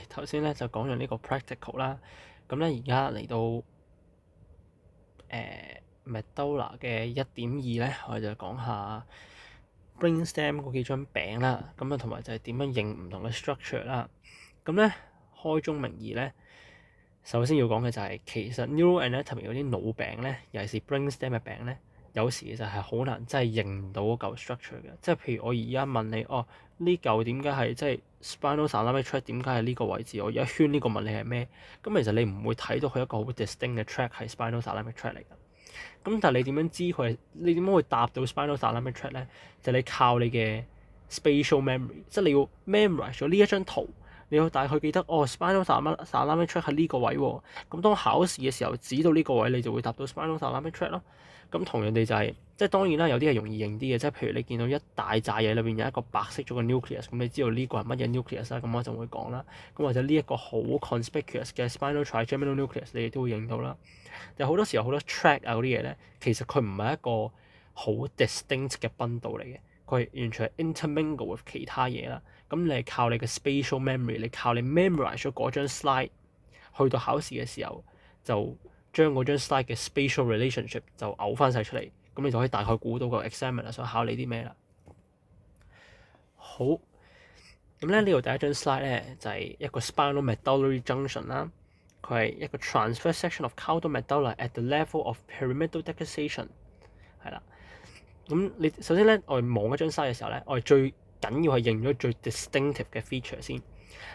頭先咧就講完呢個 practical 啦，咁咧而家嚟到Medolla 嘅1.2咧，我哋就講下 brainstem 嗰幾張餅啦，咁啊同埋就係點樣認唔同嘅 structure 啦。咁咧開宗明義咧，首先要講嘅就係、其實 neuroanatomy 嗰啲腦餅咧，尤其是 brainstem 嘅餅咧，有時其實係好難真係認到嗰嚿 structure 嘅。即係譬如我而家問你，呢嚿點解係即係 spinal thalamic tract 點解係呢個位置？我而家圈呢個問你係咩？咁其實你唔會睇到佢一個好 distinct 嘅 tract 係 spinal thalamic tract 嚟㗎。咁但係你點樣知佢？你點樣會答到 spinal thalamic tract 咧？就係、你靠你嘅 spatial memory，即係你要 memorize 咗呢一張圖，你要大概記得spinal thalamic tract 係呢個位喎。咁當考試嘅時候指到呢個位，你就會答到 spinal thalamic tract 咯。咁同樣地就係、即係當然啦，有啲係容易認啲嘅，即係譬如你見到一大扎嘢裏邊有一個白色咗嘅 nucleus，咁你知道呢個係乜嘢 nucleus 啦，咁我就會講啦。咁或者呢一個好 conspicuous 嘅 spinal trigeminal nucleus，你哋都會認到啦。但好多時候好多 tract 啊嗰啲嘢咧，其實佢唔係一個好 distinct 嘅 bundle 嚟嘅，佢係完全係 intermingle with 其他嘢啦。咁你係靠你嘅 spatial memory，你靠你 memorize 咗嗰張 slide，去到考試嘅時候就將嗰張 slide 嘅 spatial relationship 就嘔翻晒出嚟，咁你就可以大概估到個 examiner 想考你啲咩啦。好，咁咧呢度第一張 slide 咧就係、一個 spinal medullary junction 啦，佢係一個 transverse section of caudal medulla at the level of pyramidal decussation， 係啦。咁你首先咧，我哋望一張 slide 嘅時候咧，我哋最緊要係認咗最 distinctive 嘅 feature 先。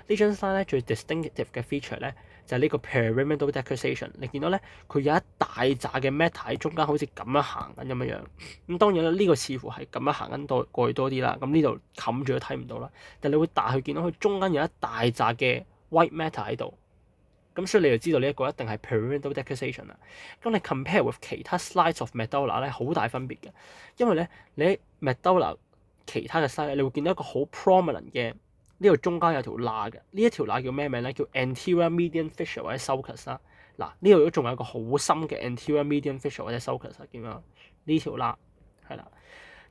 呢張 slide 咧最 distinctive 嘅 feature 咧就係、呢個 pyramidal decussation。你見到咧，佢有一大紮嘅 matter 喺中間，好似咁樣行緊咁樣樣。咁當然啦，呢個似乎係咁樣行緊過去多啲啦。咁呢度冚住都睇唔到啦。但你會大去見到佢中間有一大紮嘅 white matter 喺度。咁所以你就知道呢一個一定係 pyramidal decussation 啦。咁你 compare with 其他 slides of medulla 咧，好大分別嘅。因為咧，你喺 medulla 其他嘅 slide，你會見到一個好 prominent 嘅呢度中間有條罅嘅。呢一條罅叫咩名咧？叫 anterior median fissure 或者 sulcus 啦。嗱，呢度都仲有一個好深嘅 anterior median fissure 或者 sulcus 啊，見唔見呢條罅？係啦。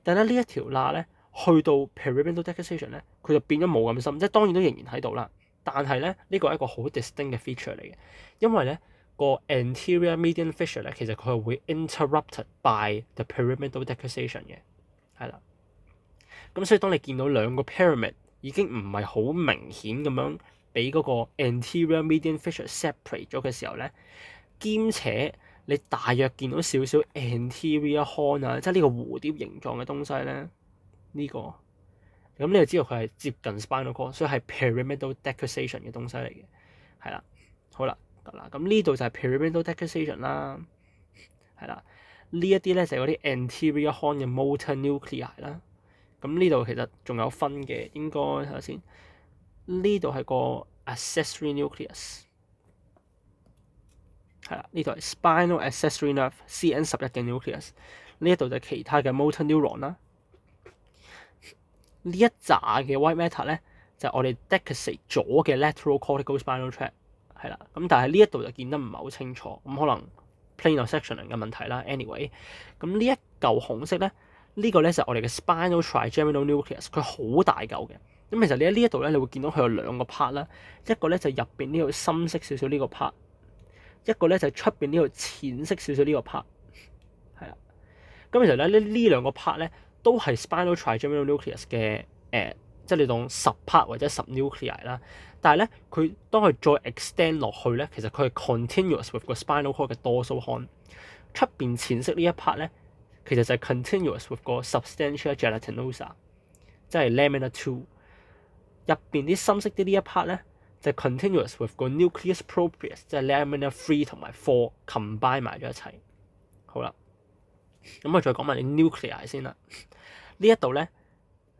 但係咧呢一條罅咧，去到 pyramidal decussation 咧，佢就變咗冇咁深，即係當然都仍然喺度啦。但係咧，呢個係一個好 distinct 嘅 feature 嚟嘅，因為咧個 anterior median fissure 咧，其實佢係會 interrupted by the pyramidal decussation 嘅，係啦。咁所以當你見到兩個 pyramid 已經唔係好明顯咁樣俾嗰個 anterior median fissure separate 咗嘅時候咧，兼且你大約見到少少 anterior horn 啊，即係呢個蝴蝶形狀嘅東西咧，呢個咁你就知道佢係接近 spinal cord，所以係 pyramidal decussation 嘅東西嚟嘅，係啦，好啦，得啦，咁呢度就係 pyramidal decussation 啦，係啦，呢一啲咧就係嗰啲 anterior horn 嘅 motor nuclei 啦，咁呢度其實仲有分嘅，應該睇下先，呢度係個 accessory nucleus。係啦，呢度係 spinal accessory nerve CN11嘅 nucleus，呢一度就係其他嘅 motor neuron 啦。呢一紮嘅 white matter 咧，就係、我哋 decussate 咗嘅 lateral cortical spinal tract， 係啦。咁但係呢一度就見得唔係好清楚，咁可能 planar sectioning 嘅問題啦。anyway，咁呢一嚿紅色咧，呢個咧就係我哋嘅 spinal trigeminal nucleus， 佢好大嚿嘅。咁其實你喺呢一度咧，你會見到佢有兩個 part 啦，一個咧就入邊呢度深色少少呢個 part。一個咧就係出邊呢度淺色少少呢個 part， 係啦。咁其實咧呢兩個 part 咧都係 spinal trigeminal nucleus 嘅即係你當10 part 或者10 nuclei 啦。但係咧佢當佢再 extend 落去咧，其實佢係 continuous with 個 spinal cord 嘅 dorsal horn。出邊淺色呢一 part 咧，其實就係 continuous with 個 substantia gelatinosa， 即係 lamina 2。入邊啲深色啲呢一 part 咧，就係 continuous with 個 nucleus proprius， 即係 lamina 3同埋4 combine 埋咗一齊。好啦，咁我再講埋啲 nuclei 先啦。呢一度咧，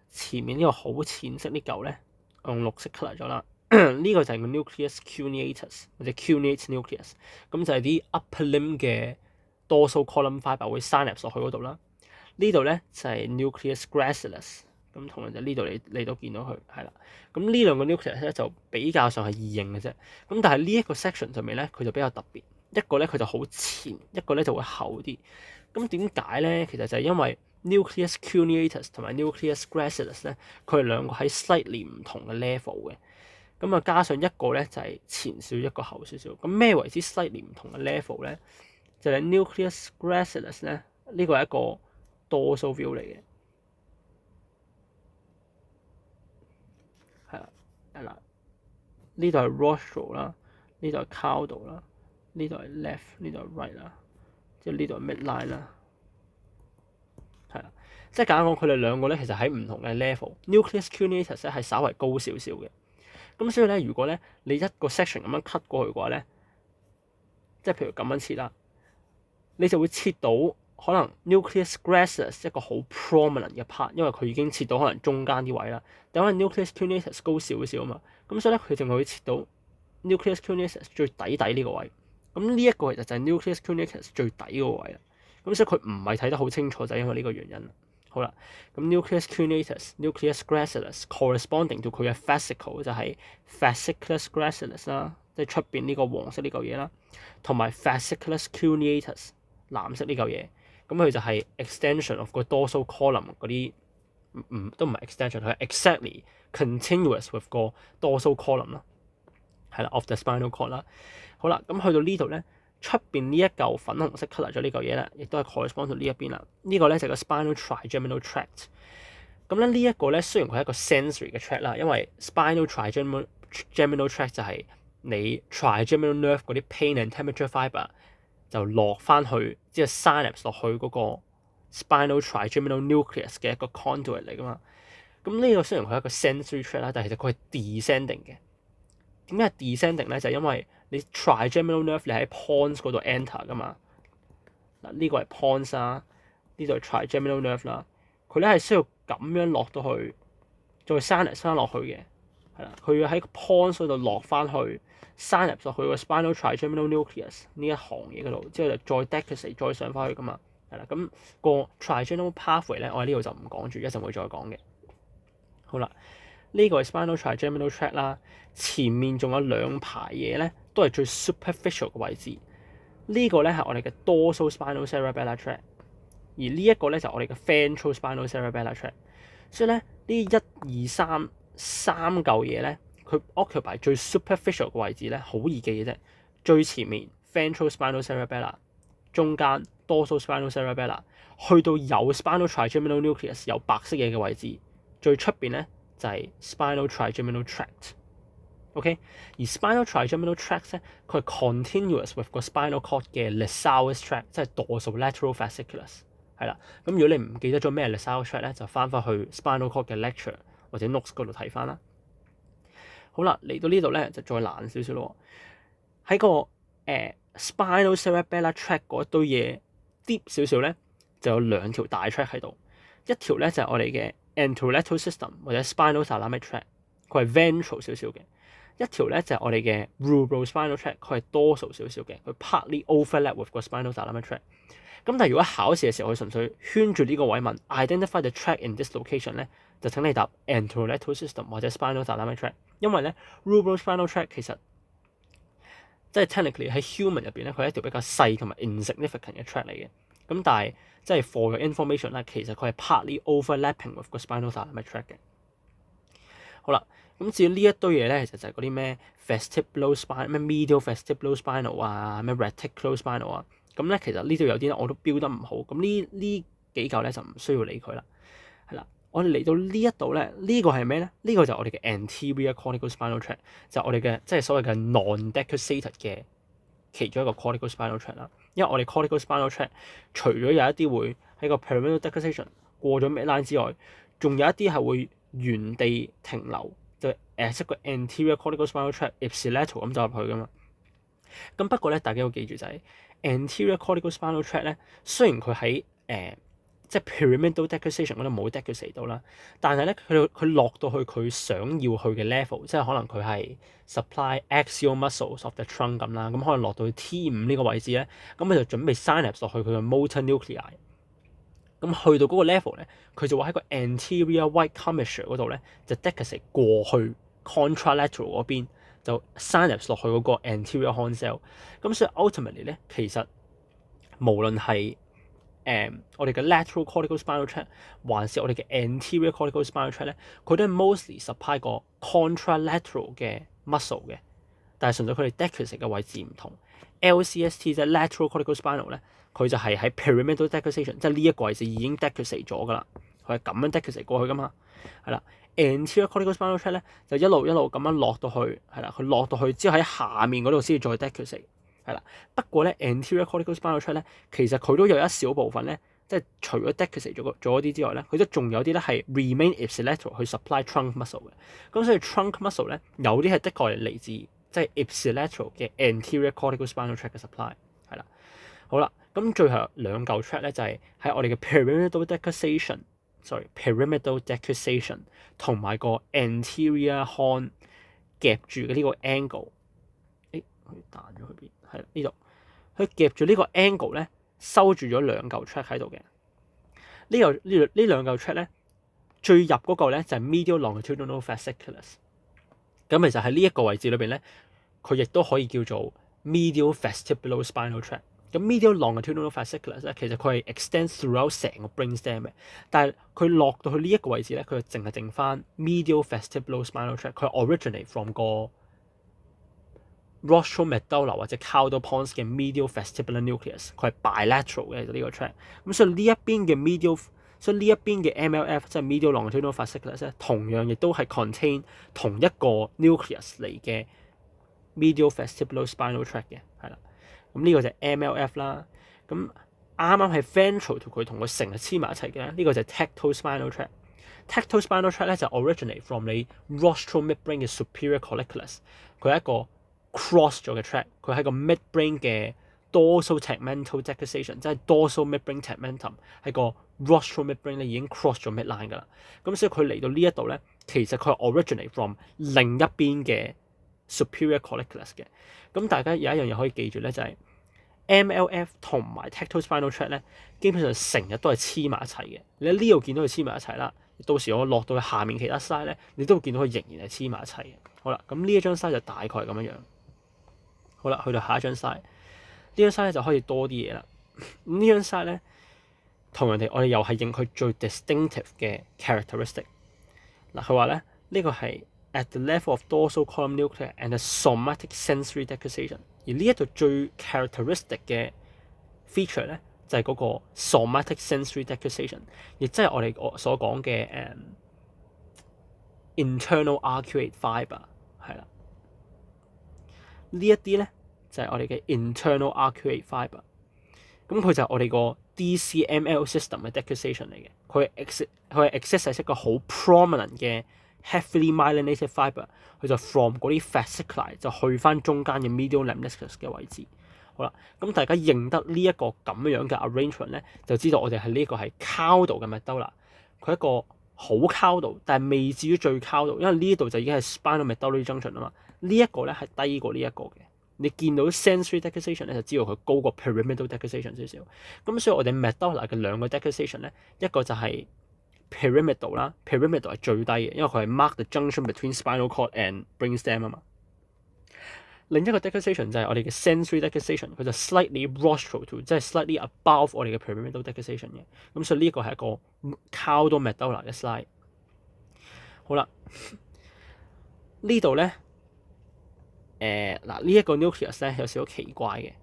前面呢個好淺色呢嚿咧，我用綠色 colour 咗啦。呢個就係個 nucleus cuneatus 或者 cuneate nucleus，咁就係啲 upper limb 嘅 dorsal column fibre 會 synapse 落去嗰度啦。呢度咧就係 nucleus gracilis。咁同樣就呢度你都見到佢係啦。咁呢兩個 nucleus 咧就比較上係易認嘅啫。咁但係呢一個 section 上面咧，佢就比較特別。一個咧佢就好淺，一個咧就會厚啲。咁點解咧？其實就係因為 nucleus cuneatus 同埋 nucleus gracilis 咧，佢係兩個喺 slightly 唔同嘅 level 嘅。咁啊加上一個咧就係前少一個後少少。咁咩為之 slightly 唔同嘅 level 咧？就係 nucleus gracilis 咧，呢個係一個dorsal view 嚟嘅，係啦，呢度係 rostral 啦，呢度係 caudal 啦，呢度係 left，呢度係 right 啦，即係呢度係 midline 啦，係啦，即係簡單講，佢哋兩個咧其實喺唔同嘅 level，nucleus cuneatus 咧係稍為高少少嘅，咁所以咧如果咧你一個 section 咁樣 cut 過去嘅話咧，即係譬如咁樣切啦，你就會切到可能 nucleus gracilis 一個好 prominent 嘅 part，因為佢已經切到可能中間啲位啦，但可能 nucleus cuneatus 高少少啊嘛，咁所以咧佢淨係會切到 nucleus cuneatus 最底呢個位，咁呢一個其實就係 nucleus cuneatus 最底嗰個位啦，咁所以佢唔係睇得好清楚就係因為呢個原因。好啦，咁 nucleus cuneatus、nucleus gracilis corresponding to 佢嘅 fascicle 就係 fasciculus gracilis 啦，即係出邊呢個黃色呢嚿嘢啦，同埋 fasciculus cuneatus 藍色呢嚿嘢，咁佢就係 extension of 個 dorsal column 嗰啲，都唔係 extension，佢係 exactly continuous with 個 dorsal column 啦，係啦 of the spinal cord 啦。好啦，咁去到呢度咧，出邊呢一嚿粉紅色 colour 咗呢嚿嘢咧，亦都係 correspond 到呢一邊啦。呢個咧就係個 spinal trigeminal tract。咁咧呢一個咧雖然佢係一個 sensory 嘅 tract 啦，因為 spinal trigeminal tract 就係你 trigeminal nerve 嗰啲 pain and temperature fibre 就落翻去，即係 synapse 落去嗰個 spinal trigeminal nucleus 嘅一個 conduit 嚟噶嘛。咁呢個雖然佢係一個 sensory tract 啦，但係其實佢係 descending 嘅。點解係 descending 咧？就係因為你 trigeminal nerve 你喺 pons 嗰度 enter 噶嘛。嗱，呢個係 pons 啦，呢度係 trigeminal nerve 啦。佢咧係需要咁樣落到去，再 synapse 翻落去嘅，係啦。佢要喺 pons 嗰度落翻去 synapse 落去個 spinal trigeminal nucleus 呢一行嘢嗰度，之後就再 decussate 再上翻去噶嘛。係啦，咁個 trigeminal pathway 咧，我喺呢度就唔講住，一陣會再講嘅。好啦。呢個係 spinal trigeminal tract 啦，前面仲有兩排嘢咧，都係最 superficial 嘅位置。呢個咧係我哋嘅 dorsal spinal cerebellar tract，而呢一個咧就係我哋嘅 ventral spinal cerebellar tract。所以咧呢1、2、3嚿嘢咧，佢 occupy 最 superficial 嘅位置咧，好易記嘅啫。最前面 ventral spinal cerebellar， 中間 dorsal spinal cerebellar， 去到有 spinal trigeminal nucleus 有白色嘢嘅位置，最出邊咧就係 spinal trigeminal tract，OK，而 spinal trigeminal tract 咧，佢係 continuous with 個 spinal cord 嘅 Lissajous tract， 即係 dorsolateral fasciculus， 係啦。咁如果你唔記得咗咩 Lissajous tract 咧，就翻返去 spinal cord 嘅 lecture 或者 notes 嗰度睇翻啦。好啦，嚟到呢度咧就再難少少咯。喺個spinal cerebellar tract 嗰堆嘢 deep 少少咧，就有兩條大 tract 喺度，一條咧就係我哋嘅anterolateral system 或者 spinal thalamic tract， 佢係 ventral 少少嘅；一條咧就係我哋嘅 rubrospinal tract， 佢係 dorsal 少少嘅，佢 partly overlap with 個 spinal thalamic tract。咁但係如果考試嘅時候，佢純粹圈住呢個位問 identify the tract in this location 咧，就請你答 anterolateral system 或者 spinal thalamic tract， 因為咧 rubrospinal tract 其實即係 technically 喺 human 入邊咧，佢係一條比較細同埋 insignificant 嘅 tract 嚟嘅。咁但係即係 for your information 咧，其實佢係 partly overlapping with 個 spinal thalamic tract 嘅。好啦，咁至於呢一堆嘢咧，其實就係嗰啲咩 vestibulospinal、咩 medial vestibulospinal 啊、咩 reticulospinal 啊。咁咧其實呢度有啲咧我都標得唔好，咁呢幾嚿咧就唔需要理佢啦。係啦，我哋嚟到呢一度咧，呢個係咩咧？呢個就係我哋嘅 anterior cortical spinal tract， 就係我哋嘅即係所謂嘅 non-decussated 嘅其中一個 cortical spinal tract 啦。因為我哋 cortical spinal tract 除咗有一啲會喺個 perimeter decussation 過咗 midline 之外，仲有一啲係會原地停留，就即個 anterior cortical spinal tract ipsilateral 咁走入去噶嘛。咁不過咧，大家要記住就係 anterior cortical spinal tract 咧，雖然佢喺即係 pyramidal decussation 嗰度冇 decussate 到啦，但係咧佢落到去佢想要去嘅 level， 即係可能佢係 supply axial muscles of the trunk 咁啦，咁可能落到去 T5 呢個位置咧，咁佢就準備 synapse 落去佢嘅 motor nuclei。咁去到嗰個 level 咧，佢就會喺個 anterior white commissure 嗰度咧，就 decussate 過去 contralateral 嗰邊，就 synapse 落去嗰個 anterior horn cell。咁所以 ultimately 咧，其實無論係我哋嘅 lateral cortical spinal tract， 還是我哋嘅 anterior cortical spinal tract 咧，佢都係 mostly supply 個 contralateral 嘅 muscle 嘅，但係純粹佢哋 decussate 嘅位置唔同。LCST 即係 lateral cortical spinal 咧，佢就係喺 pyramidal decussation，即係呢一個位置已經 decussate 咗噶啦，佢係咁樣 decussate 過去噶嘛，係啦。Anterior cortical spinal tract 咧就一路咁樣落到去，係啦，佢落到去之後喺下面嗰度先至再 decussate，係啦。不過咧 anterior cortical spinal tract 咧，其實佢都有一小部分咧，即係除咗 decussate 咗嗰啲之外咧，佢都仲有啲咧係 remain ipsilateral 去 supply trunk muscle 嘅。咁所以 trunk muscle 咧有啲係的確係嚟自即係 ipsilateral 嘅 anterior cortical spinal tract 嘅 supply， 係啦。好啦，咁最後兩嚿 tract 咧就係喺我哋嘅 pyramidal decussation 同埋個 anterior horn 夾住嘅呢個 angle， 佢彈咗去邊？係呢度，佢夾住呢個 angle 咧，收住咗兩嚿 tract 喺度嘅。呢兩嚿 tract 咧，最入嗰個咧就係 medial longitudinal fasciculus。咁其實喺呢一個位置裏邊咧，佢亦都可以叫做 medial vestibulospinal tract。咁 medial longitudinal fasciculus 咧，其實佢係 extend throughout 成個 brainstem 嘅，但係佢落到去呢一個位置咧，佢就淨係剩翻 medial vestibulospinal tract。佢 originate from 個 rostral medulla 或者 caudal pons 嘅 medial vestibular nucleus， 佢係 bilateral 嘅呢個 tract。咁所以呢一邊嘅 MLF 即係 medial longitudinal fasciculus 咧，同樣亦都係 contain 同一個 nucleus 嚟嘅 medial vestibulospinal tract 嘅，係啦。咁呢個就係 MLF 啦。咁啱啱係 ventral 佢同佢成日黐埋一齊嘅呢個就係 tectal spinal tract。tectal spinal tract 咧就 originate from 你 rostral midbrain 嘅 superior colliculus， 佢係一個 cross 咗嘅 tract， 佢係個 midbrain 嘅 dorsal tegmental decussation， 即係 dorsal midbrain tegmentum 係個 rostral midbrain 咧已經 cross 咗 midline 噶啦。咁所以佢嚟到呢一度咧，其實佢係 originate from 另一邊嘅 superior colliculus 嘅。咁大家有一樣嘢可以記住咧，就係 MLF 同埋 tectal spinal tract 咧，基本上成日都係黐埋一齊嘅。你喺呢度見到佢黐埋一齊啦，到時我落到去下面其他 side 咧，你都會見到佢仍然係黐埋一齊嘅。好啦，咁呢一張 side 就大概係咁樣樣。好啦，去到下一張 side， 呢張 side 咧就可以多啲嘢啦。咁呢張 side 咧，同人哋我哋又係認佢最 distinctive 嘅 characteristic。嗱，佢話咧呢個係at the level of dorsal column nuclei and the somatic sensory decussation， 而呢一度最 characteristic 嘅 feature 咧就係嗰個 somatic sensory decussation， 亦即係我哋所講嘅internal arcuate fibre， 係啦。呢一啲咧就係我哋嘅 internal arcuate fibre， 咁佢就係我哋個 DCML system 嘅 decussation 嚟嘅，佢係 exist 係一個好 prominent 嘅heavily myelinated fibre， 佢就 from 嗰啲 fasciculi 就去翻中間嘅 medial lemniscus 嘅位置。好啦，咁大家認得呢一個咁樣嘅 arrangement 咧，就知道我哋係呢個係 caudal 嘅 medulla。佢一個好 caudal，但係未至於最 caudal，因為呢度就已經係 spinal medullary junction 啊嘛。呢一個咧係低過呢一個嘅。你見到 sensory decussation 咧，就知道佢高過 pyramidal decussation 少少。咁所以我哋 medulla 嘅兩個 decussation 咧，一個就係pyramidal 啦 ，pyramidal 係最低嘅，因為佢係 mark the junction between spinal cord and brainstem 啊嘛。另一個 decussation 就係我哋嘅 sensory decussation， 佢就 slightly rostral to， 即係 slightly above 我哋嘅 pyramidal decussation 嘅。咁所以呢一個係一個 caudal medulla 嘅 slide。好啦，呢度咧，呢一個 nucleus 咧有少少奇怪嘅。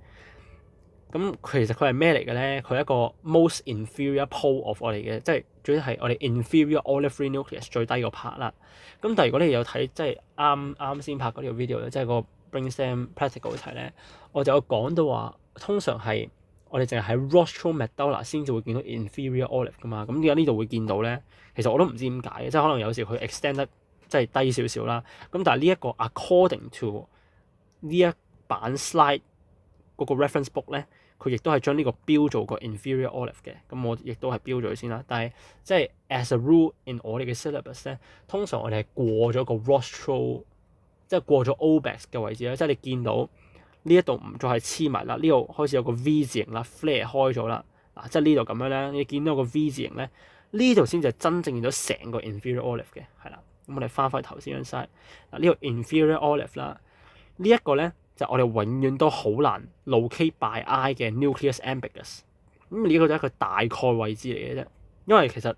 咁其實佢係咩嚟嘅咧？佢係一個 most inferior pole of 我哋嘅，即係主要係我哋 inferior olivary nucleus 最低個 part 啦。咁但係如果你有睇即係啱先拍嗰條 video 咧，即係個 brainstem practical 睇咧，我就有講到話，通常係我哋淨係喺 rostral medulla 先至會見到 inferior olive 噶嘛。咁點解呢度會見到咧？其實我都唔知點解嘅，即係可能有時佢 extend 得即係低少少啦。咁但係呢一個 according to 呢一版 slide 嗰個 reference book 咧，佢亦都係將呢個標做個 inferior olive 嘅，咁我亦都係標咗佢先啦。但係即係 as a rule in 我哋嘅 syllabus 咧，通常我哋係過咗個 rostral， 即係過咗 obex 嘅位置啦。即係你見到呢一度唔再係黐埋啦，呢度開始有個 V 字形啦 ，flare 開咗啦。嗱，即係呢度咁樣咧，你見到個 V 字形咧，呢度先至係真正見到成個 inferior olive 嘅，係啦。咁我哋翻返頭先嗰 side， 嗱呢個 inferior olive 啦，呢一個咧。就我哋永遠都好難 locate by eye 嘅 nucleus ambiguous， 咁呢個就係一個大概位置嚟嘅啫。因為其實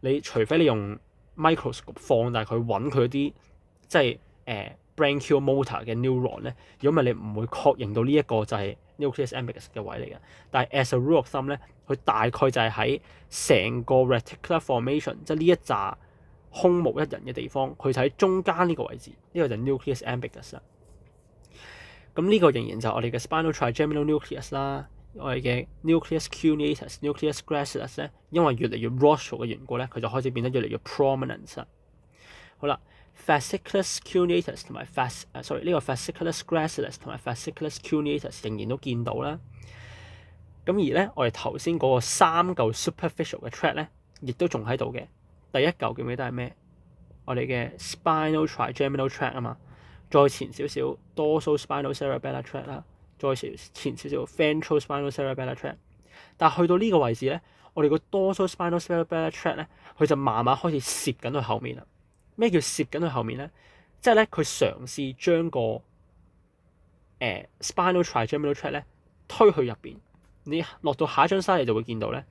你除非你用 microscope 放大佢揾佢啲即係 branchial motor 嘅 neuron 咧，如果唔係你唔會確認到呢一個就係 nucleus ambiguous 嘅位嚟嘅。但係 as a rule of thumb 咧，佢大概就係喺成個 reticular formation， 即係呢一紮空無一人嘅地方，佢就喺中間呢個位置，呢個就係 nucleus ambiguous 啦。咁呢個仍然就係我哋嘅 spinal trigeminal nucleus 啦，我哋嘅 nucleus cuneatus、nucleus gracilis 咧，因為越嚟越 rostral 嘅緣故咧，佢就開始變得越嚟越 prominent 啦。好啦 ，fasciculus cuneatus 同埋呢個 fasciculus gracilis 同埋 fasciculus cuneatus 仍然都見到啦。咁而咧，我哋頭先嗰個3嚿 superficial 嘅 tract 咧，亦都仲喺度嘅。第一嚿記唔記得係咩？我哋嘅 spinal trigeminal tract 啊嘛。再前少少 dorsal spinal cerebellar tract 啦，再前少少 ventral spinal cerebellar tract。但係去到呢個位置咧，我哋個 dorsal spinal cerebellar tract 咧，佢就慢慢開始攝緊去後面啦。咩叫攝緊去後面咧？即係咧，佢嘗試將個spinal trigeminal tract 咧推去入邊。你落到下一張 slide 你就會見到咧，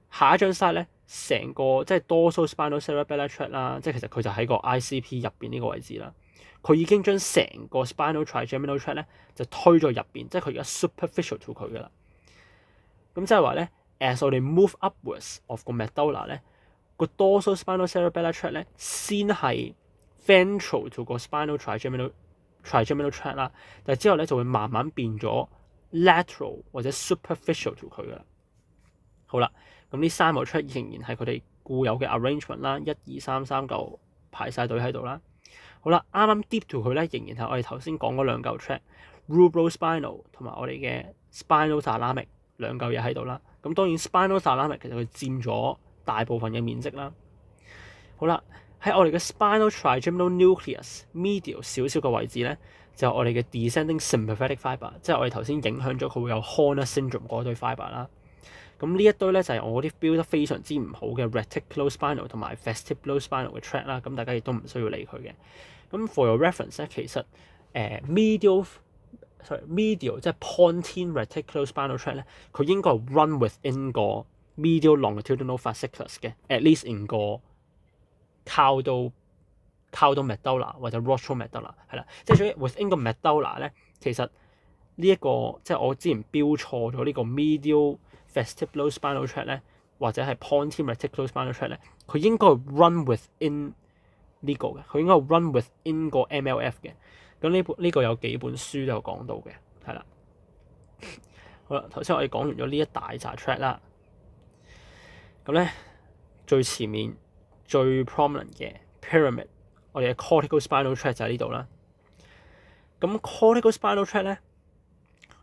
下一張 slide 咧成個即係 dorsal spinal cerebellar tract 啦，即係其實佢就喺個 ICP 入邊呢個位置啦。佢已經將成個 spinal trigeminal tract 咧就推咗入邊，即係佢而家 superficial to 佢噶啦。咁即係話咧 ，as 我哋 move upwards of 個 medulla 咧，個 dorsal spinal cerebellar tract 咧先係 ventral to 個 spinal trigeminal tract 啦，但係之後咧就會慢慢變咗 lateral 或者 superficial to 佢噶啦。好啦，咁呢3個 tract 仍然係佢哋固有嘅 arrangement 啦，1、2、3、3嚿排晒隊喺度啦。好啦，啱啱 deep to 佢咧，仍然係我哋頭先講嗰2嚿 tract，rubrospinal 同埋我哋嘅 spinal thalamic 2嚿嘢喺度啦。咁當然 spinal thalamic 其實佢佔咗大部分嘅面積啦。好啦，喺我哋嘅 spinal trigeminal nucleus medial 少少嘅位置咧，就係我哋嘅 descending sympathetic fibre， 即係我哋頭先影響咗佢會有 Horner syndrome 嗰堆 fibre 啦。咁呢一堆咧就係我啲標得非常之唔好嘅 reticulospinal 同埋 vestibulospinal 嘅 tract 啦。咁大家亦都唔需要理佢嘅。咁 for your reference 咧，其實medial 即係 pontine reticulospinal tract 咧，佢應該係 run within 個 medial longitudinal fasciculus 嘅 ，at least in 個 caudal medulla 或者 rostral medulla 係啦。即係所以 within 個 medulla 咧，其實呢一個即係我之前標錯咗呢個 medial vestibulospinal tract 咧，或者係 pontine reticulospinal tract 咧，佢應該係 run within 呢個嘅，佢應該係 run within 個 MLF 嘅。咁呢個有幾本書都有講到嘅，係啦。好啦，頭先我哋講完咗呢一大紮 tract 啦，咁咧最前面最 prominent 嘅 pyramid， 我哋嘅 cortical spinal tract 就喺呢度啦。咁 cortical spinal tract 咧，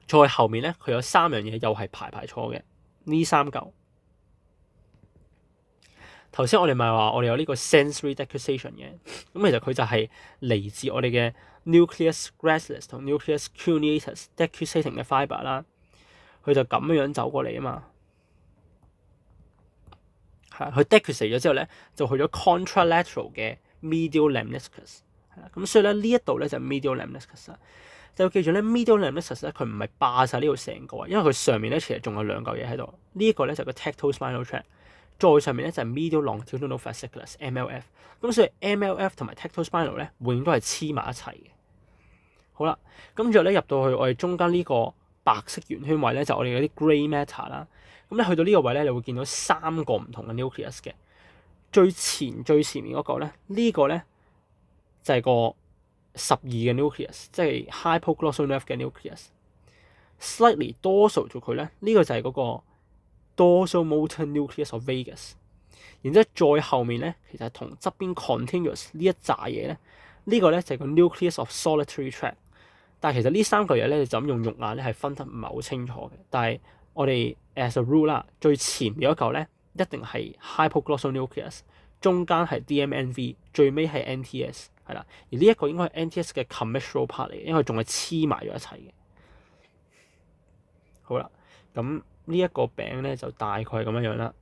再後面咧佢有3樣嘢又係排錯嘅。呢3嚿，頭先我哋咪話我哋有呢個 sensory decussation 嘅，咁其實佢就係嚟自我哋嘅 nucleus gracilis 同 nucleus cuneatus decussating 嘅 fibre 啦，佢就咁樣走過嚟啊嘛，係佢 decussate 咗之後咧，就去咗 contralateral 嘅 medial lemniscus， 係啦，咁所以咧呢一度咧就 medial lemniscus 啦。就記住咧 medial lemniscus 咧，佢唔係霸晒呢度成個，因為佢上面咧其實仲有2嚿嘢喺度。呢、這、一個咧就個 tectal spinal tract， 再上面咧就係 medial longitudinal fasciculus MLF。咁所以 MLF 同埋 tectal spinal 咧，永遠都係黐埋一齊嘅。好啦，咁之後咧入到去我哋中間呢個白色圓圈位咧，就我哋嗰啲 grey matter 啦。咁咧去到呢個位咧，你會見到3個唔同嘅 nucleus 嘅。最前面嗰個咧，呢、這個咧就係個12嘅 nucleus， 即係 hypoglossal nerve 嘅 nucleus。slightly dorsal to 佢咧，呢個就係嗰個 dorsal motor nucleus of vagus。然之後再後面咧，其實係同側邊 continuous 呢一紮嘢咧，呢個咧就係個 nucleus of solitary tract。但係其實呢3個嘢咧，你就咁用肉眼咧係分得唔係好清楚嘅。但係我哋 as a rule 啦，最前面嗰嚿咧一定係 hypoglossal nucleus， 中間係 DMNV， 最尾係 NTS。係啦，而呢一個應該係 NTS 嘅 commissural part 嚟嘅，因為仲係黐埋咗一齊嘅。好啦，咁呢一個餅咧就大概係咁樣啦。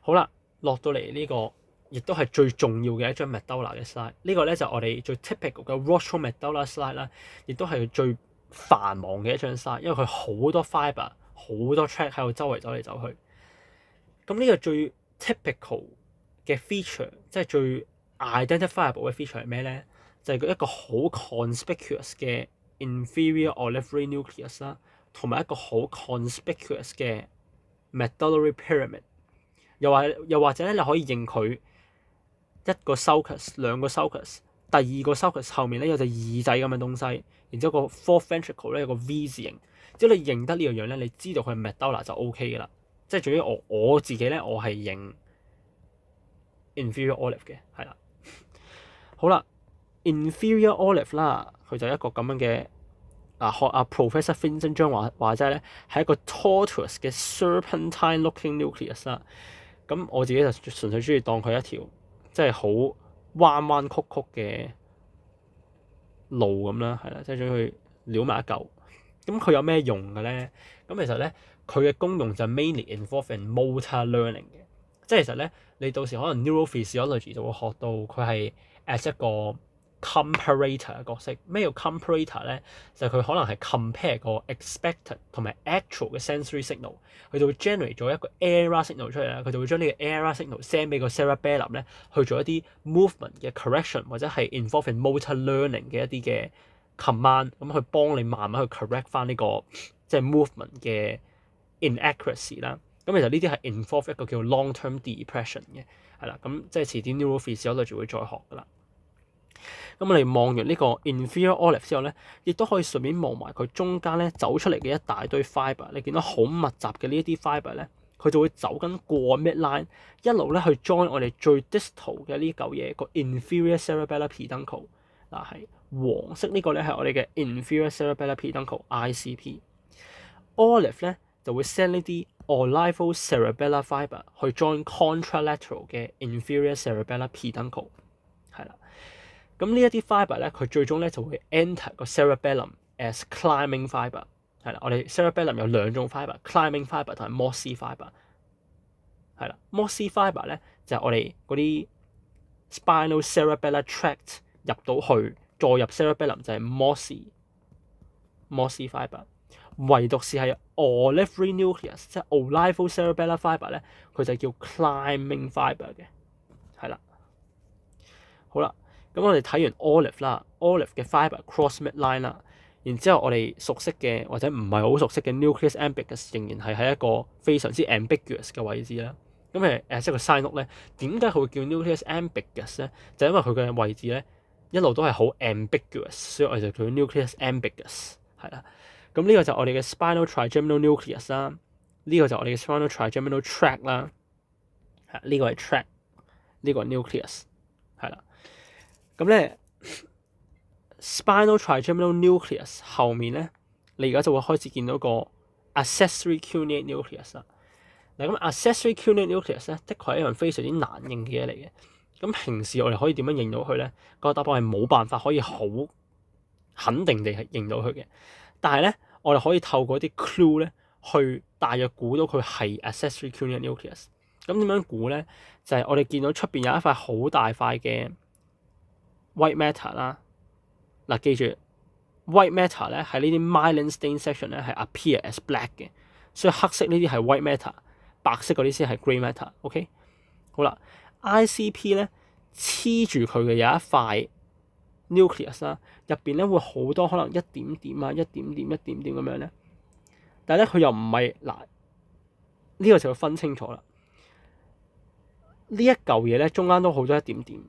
好啦，落到嚟呢個亦都係最重要嘅一張 medulla 嘅 slide。呢個咧就我哋最 typical 嘅 rostral medulla slide 啦，亦都係最繁忙嘅一張 slide，因為佢好多 fibre、好多 tract 喺度周圍走嚟走去。咁呢個最 typical 嘅 feature， 即係最 identifiable 嘅 feature 係咩咧？就係佢一個好 conspicuous 嘅 inferior olivary nucleus 啦，同埋一個好 conspicuous 嘅 medullary pyramid。又或者咧，你可以認佢一個 sulcus 兩個 sulcus， 第二個 sulcus 後面咧有隻耳仔咁嘅東西，然之後個 fourth ventricle 咧有個 V 字形。只要你認得呢樣樣咧，你知道佢係 medulla 就 OK 嘅啦。即係總之我自己咧，我係認 inferior olive 嘅，係啦。好啦 ，inferior olive 啦，佢就一個咁樣嘅學Professor Vincent 張話齋咧，係一個 tortuous 嘅 serpentine-looking nucleus 啦。咁我自己就純粹中意當佢一條即係好彎彎曲曲嘅路咁啦，係啦，即係將佢撩埋一嚿。咁佢有咩用嘅咧？咁其實咧，佢嘅功用就 mainly involved in motor learning 嘅，即係其實咧，你到時可能 neurophysiology 就會學到佢係 as 一個 comparator 嘅角色。咩叫 comparator 咧？就係佢可能係 compare 個 expected 同埋 actual 嘅 sensory signal，佢就會 generate 咗一個 error signal 出嚟啦。佢就會將呢個 error signal send 俾個 cerebellum 咧，去做一啲 movement 嘅 correction 或者係 involved in motor learning 嘅一啲嘅 command， 咁去幫你慢慢去 correct 翻呢個即係 movement 嘅 inaccuracy 啦。咁其實呢啲係 involve 一個叫 long-term depression 嘅，係啦。咁即係遲啲 neurophysiology 會再學噶啦。咁我哋望完呢個 inferior olive 之後咧，亦都可以順便望埋佢中間咧走出嚟嘅一大堆 fibre。你見到好密集嘅呢一啲 fibre 咧，佢就會走緊過 midline， 一路咧去 join 我哋最 distal 嘅呢嚿嘢個 inferior cerebellar peduncle。嗱係黃色呢個咧係我哋嘅 inferior cerebellar peduncle ICP。olive 咧就會 send 呢啲 olivocerebellar fibre 去 join contralateral 嘅 inferior cerebellar peduncle， 係啦。咁呢一啲 fibre 咧，佢最終咧就會 enter 個 cerebellum as climbing fibre， 係啦。我哋 cerebellum 有兩種 fibre，climbing fibre 同埋 Morse fibre， 係啦。Morse fibre 咧就係我哋嗰啲 spinal cerebellar tract 入到去，再入 cerebellum 就係 Morse fibre。唯獨是係 olivary nucleus， 即係 olivocerebellar fibre 咧，佢就叫 climbing fibre 嘅，係啦。好啦。咁我哋睇完 olive 啦 ，olive 嘅 fibre cross midline 啦，然之後我哋熟悉嘅或者唔係好熟悉嘅 nucleus ambiguous 仍然係喺一個非常之 ambiguous 嘅位置啦。咁即係個 sign note 咧，點解佢會叫 nucleus ambiguous 咧？就因為佢嘅位置咧一路都係好 ambiguous， 所以我哋就叫 nucleus ambiguous， 係啦。咁呢個就我哋嘅 spinal trigeminal nucleus 啦，呢個就我哋嘅 spinal trigeminal tract 啦，呢個係 tract， 呢個係 nucleus， 係啦。咁咧 spinal trigeminal nucleus 後面咧，你而家就會開始見到個 accessory cuneate nucleus 啦。嗱，咁 accessory cuneate nucleus 咧，的確係一樣非常之難認嘅嘢嚟嘅。咁平時我哋可以點樣認到佢咧？個答案係冇辦法可以好肯定地係認到佢嘅。但係咧，我哋可以透過啲 clue 咧，去大約估到佢係 accessory cuneate nucleus。咁點樣估咧？就係我哋見到出邊有一塊好大塊嘅 white matter 啦，嗱，記住 white matter 咧喺呢啲 myelin stain section 咧係 appear as black 嘅，所以黑色呢啲係 white matter， 白色嗰啲先係 grey matter。OK， 好啦 ，ICP 咧黐住佢嘅有一塊 nucleus 啦，入邊咧會好多可能一點點啊、一點點咁樣咧，但係咧佢又唔係嗱，呢個就要分清楚啦。呢一嚿嘢咧中間都好多一點點。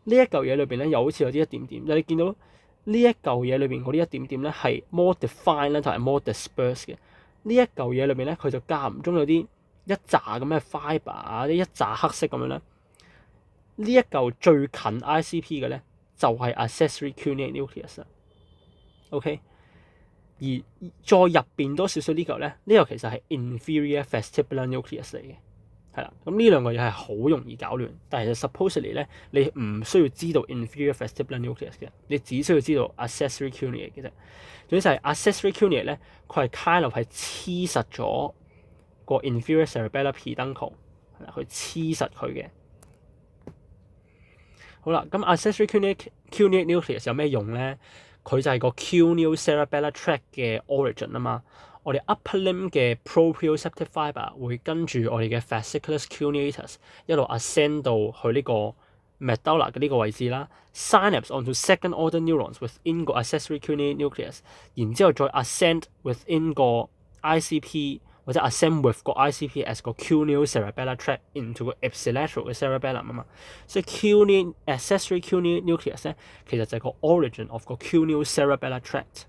呢一嚿嘢裏邊咧，又好似有啲一點點。你見到呢一嚿嘢裏邊嗰啲一點點咧，係 more defined 咧，同埋 more dispersed 嘅。呢一嚿嘢裏邊咧，佢就間唔中有啲一紮咁嘅 fibre 啊，一紮黑色咁樣咧。呢一嚿最近 ICP 嘅咧，就係 accessory cuneate nucleus 啦。OK， 而再入邊多少少呢嚿咧，呢嚿其實係 inferior vestibular nucleus 嚟嘅。係啦，咁呢兩個嘢係好容易搞亂，但係 supposedly 咧，你唔需要知道 inferior vestibular nucleus 嘅，你只需要知道 accessory cuneate 嘅啫。總之就係 accessory cuneate 咧，佢係 kind of 係黐實咗個 inferior cerebellar peduncle， 係啦，佢黐實佢嘅。好啦，咁 accessory cuneate nucleus 有咩用咧？佢就係個 cuneal cerebellar tract 嘅 origin 啊嘛。我哋 upper limb 嘅 proprioceptive fibre 會跟住我哋嘅 fasciculus cuneatus 一路 ascend 到去呢個 medulla 嘅呢個位置啦 ，synapse onto second order neurons within 個 accessory cuneate nucleus， 然之後再 ascend within 個 ICP 或者 ascend with 個 ICP as 個 cuneal cerebellar tract into 個 ipsilateral 嘅 cerebellum 啊嘛，所以 accessory cuneate nucleus 咧其實就係個 origin of 個 cuneal cerebellar tract。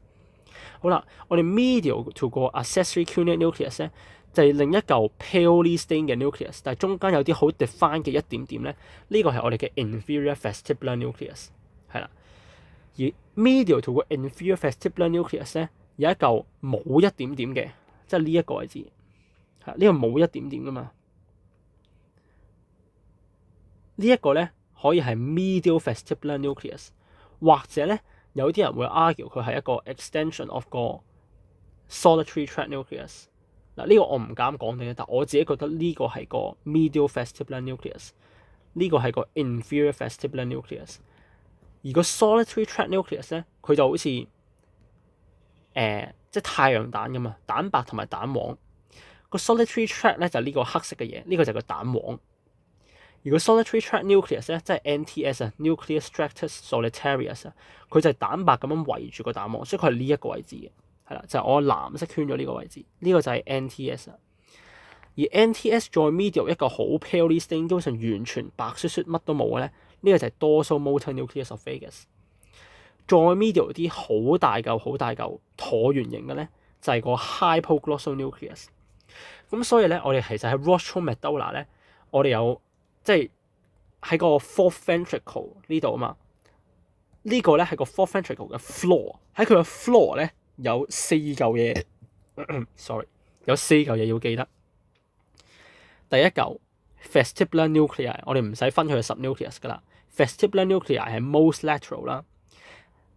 好啦，我哋 medial to 個 accessory cuneate nucleus 咧。就係另一嚿 palely stained 嘅 nucleus， 但係中間有啲好 define 嘅一點點咧，呢個係我哋嘅 inferior vestibular nucleus， 係啦。而 medial to 個 inferior vestibular nucleus 咧有一嚿冇一點點嘅，即係呢一個位置，係呢個冇一點點噶嘛。呢一個咧可以係 medial vestibular nucleus， 或者咧有啲人會 argue 佢係一個 extension of 個 solitary tract nucleus。嗱，呢個我唔敢講嘅，但我自己覺得呢個係個 medial vestibular nucleus， 呢個係個 inferior vestibular nucleus。而個 solitary tract nucleus 咧，佢就好似即係太陽蛋咁啊，蛋白同埋蛋黃。個 solitary tract 咧就係呢個黑色嘅嘢，呢個就係個蛋黃。而個 solitary tract nucleus 咧，即係 NTS 啊 ，nucleus stratus solitarius 啊，佢就係蛋白咁樣圍住個蛋黃，所以佢係呢一個位置嘅。係啦，就係我藍色圈咗呢個位置，呢個就係 NTS 啦。而 NTS 再 medial 一個好 palely stained， 基本上完全白雪雪乜都冇嘅咧，呢個就係 dorsal motor nucleus of vagus。再 medial 啲好大嚿橢圓形嘅咧，就係個 hypoglossal nucleus。咁所以咧，我哋其實喺 rostral medulla 咧，我哋有即係喺個 fourth ventricle 呢度啊嘛。呢個咧係個 fourth ventricle 嘅 floor， 喺佢嘅 floor 咧。有四嚿嘢，sorry， 有四嚿嘢要記得。第一嚿 vestibular nuclei， 我哋唔使分佢係 subnucleus 噶啦。vestibular nuclei 係 most lateral 啦。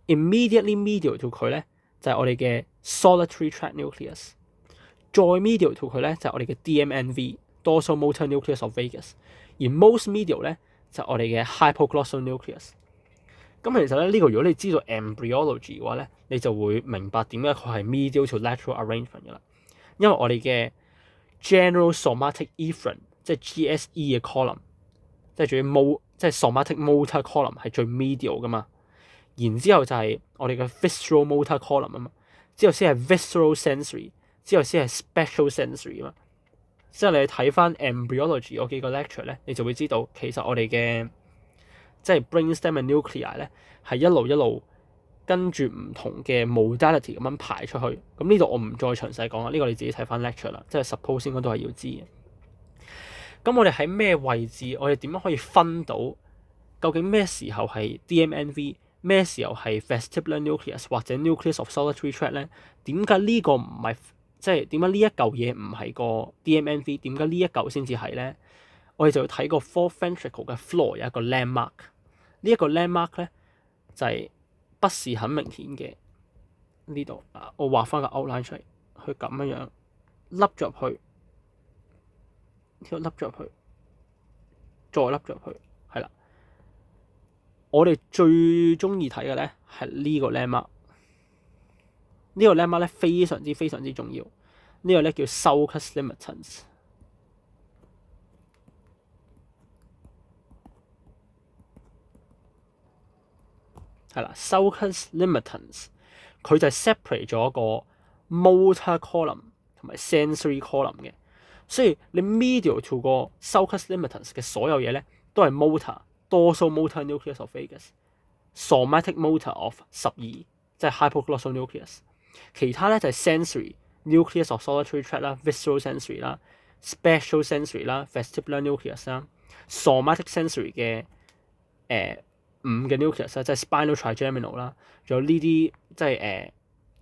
immediately medial to 佢咧就係我哋嘅 solitary tract nucleus。再 medial to 佢咧就係我哋嘅 DMNV dorsal motor nucleus of vagus。而 most medial 咧就係我哋嘅 hypoglossal nucleus。咁其實咧呢個如果你知道 embryology 嘅話咧，你就會明白點解佢係 medial to lateral arrangement 嘅啦。因為我哋嘅 general somatic efferent 即係 GSE 嘅 column， 即係仲要即係 somatic motor column 係最 medial 噶嘛。然之後就係我哋嘅 visceral motor column 啊嘛，之後先係 visceral sensory， 之後先係 spatial sensory 啊嘛。之後你睇翻 embryology 嗰幾個 lecture 咧，你就會知道其實我哋嘅即係 brainstem 嘅 nuclei 咧，係一路跟住唔同嘅 modality 咁樣排出去。咁呢度我唔再詳細講啦，呢個你自己睇翻 lecture 啦。即係 suppose 應該都係要知嘅。咁我哋喺咩位置？我哋點樣可以分到究竟咩時候係 DMNV， 咩時候係 vestibular nucleus 或者 nucleus of solitary tract 咧？點解呢個唔係即係點解呢一嚿嘢唔係個 DMNV？ 點解呢一嚿先至係咧？我哋就要睇個 fourth ventricle 嘅 floor 有一個 landmark。呢一個 landmark 咧就係不是很明顯嘅呢度啊，我畫翻個 outline 出嚟，去咁樣凹咗入去，凹咗入去，再凹咗入去，係啦。我哋最中意睇嘅咧係呢個 landmark， 呢個 landmark 咧非常之重要。呢個咧叫 sulcus limitans。係啦 sulcus limitans 佢就係 separate 咗個 motor column 同埋 sensory column 嘅，所以你 medial to 個 sulcus limitans 嘅所有嘢咧都係 motor dorsal motor nucleus of vagus somatic motor of 12，即係 hypoglossal nucleus。其他咧就係 sensory nucleus of solitary tract 啦 visceral sensory 啦 spatial sensory 啦 vestibular nucleus 啦 somatic sensory 嘅5嘅 nucleus 即係 spinal trigeminal 啦，仲有呢啲即係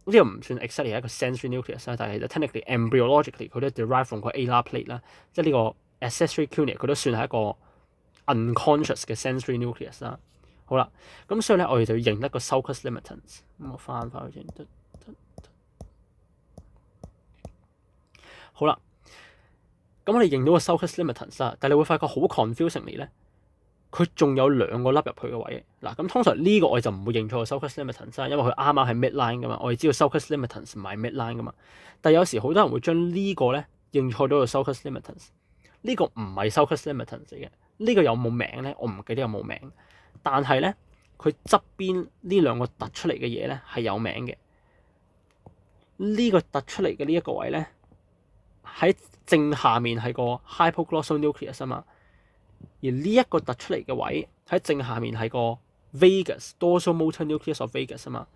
呢個唔算 exactly 係一個 sensory nucleus 啦，但係其實 technically embryologically 佢都 derive from 個 alar plate 啦，即係呢個 accessory cuneate 佢都算係一個 unconscious 嘅 sensory nucleus 啦。好啦，咁所以咧我哋就要認得個 sulcus limitans。咁我翻去認得。好啦，咁我哋認到個 sulcus limitans 啦，但係你會發覺好 confusingly 咧。佢仲有兩個凹入去嘅位嗱，咁通常呢個我哋就唔會認錯個 sulcus limitans 啦，因為佢啱啱係 midline 噶嘛，我哋知道 sulcus limitans 唔係 midline 噶嘛。但係有時好多人會將呢個咧認錯咗個 sulcus limitans，呢個唔係 sulcus limitans 嚟嘅，呢個有冇名咧？我唔記得有冇名，但係咧佢側邊呢兩個突出嚟嘅嘢咧係有名嘅。呢個突出嚟嘅呢一個位咧喺正下面係個 hypoglossal nucleus 啊嘛，而呢一個突出嚟嘅位喺正下面係個 vagus dorsal motor nucleus of vagus 啊嘛，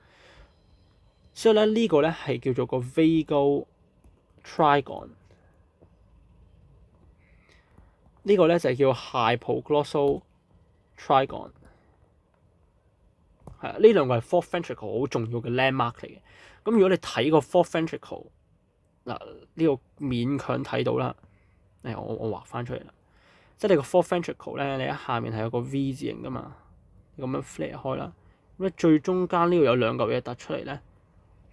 所以咧呢個咧係叫做個 vagal trigone。呢個咧就係叫 hypoglossal trigone， 係啊，呢兩個係 fourth ventricle 好重要嘅 landmark 嚟嘅。咁如果你睇個 fourth ventricle 嗱，呢個勉強睇到啦，我畫翻出嚟啦，即係你個 fourth ventricle 咧，你喺下面係有個 V 字形噶嘛，咁樣 flare 開啦，咁咧最中間呢度有兩嚿嘢突出嚟咧，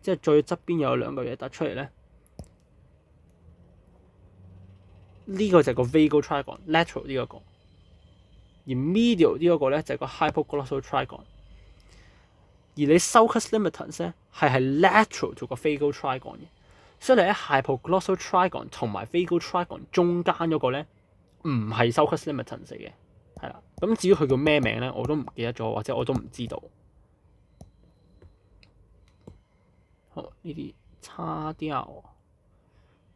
即係最側邊有兩嚿嘢突出嚟咧。呢個就係個 vagal trigone lateral 呢一個，而 medial 呢一個咧就係個 hypoglossal trigone。而你 sulcus limitus 咧係 lateral 做個 vagal trigone 嘅，所以你喺 hypoglossal trigone 同埋 vagal trigone 中間嗰個咧唔係 sulcus limitus 嚟嘅，係啦。咁至於佢叫咩名咧，我都唔記得咗，或者我都唔知道。好，呢啲叉掉，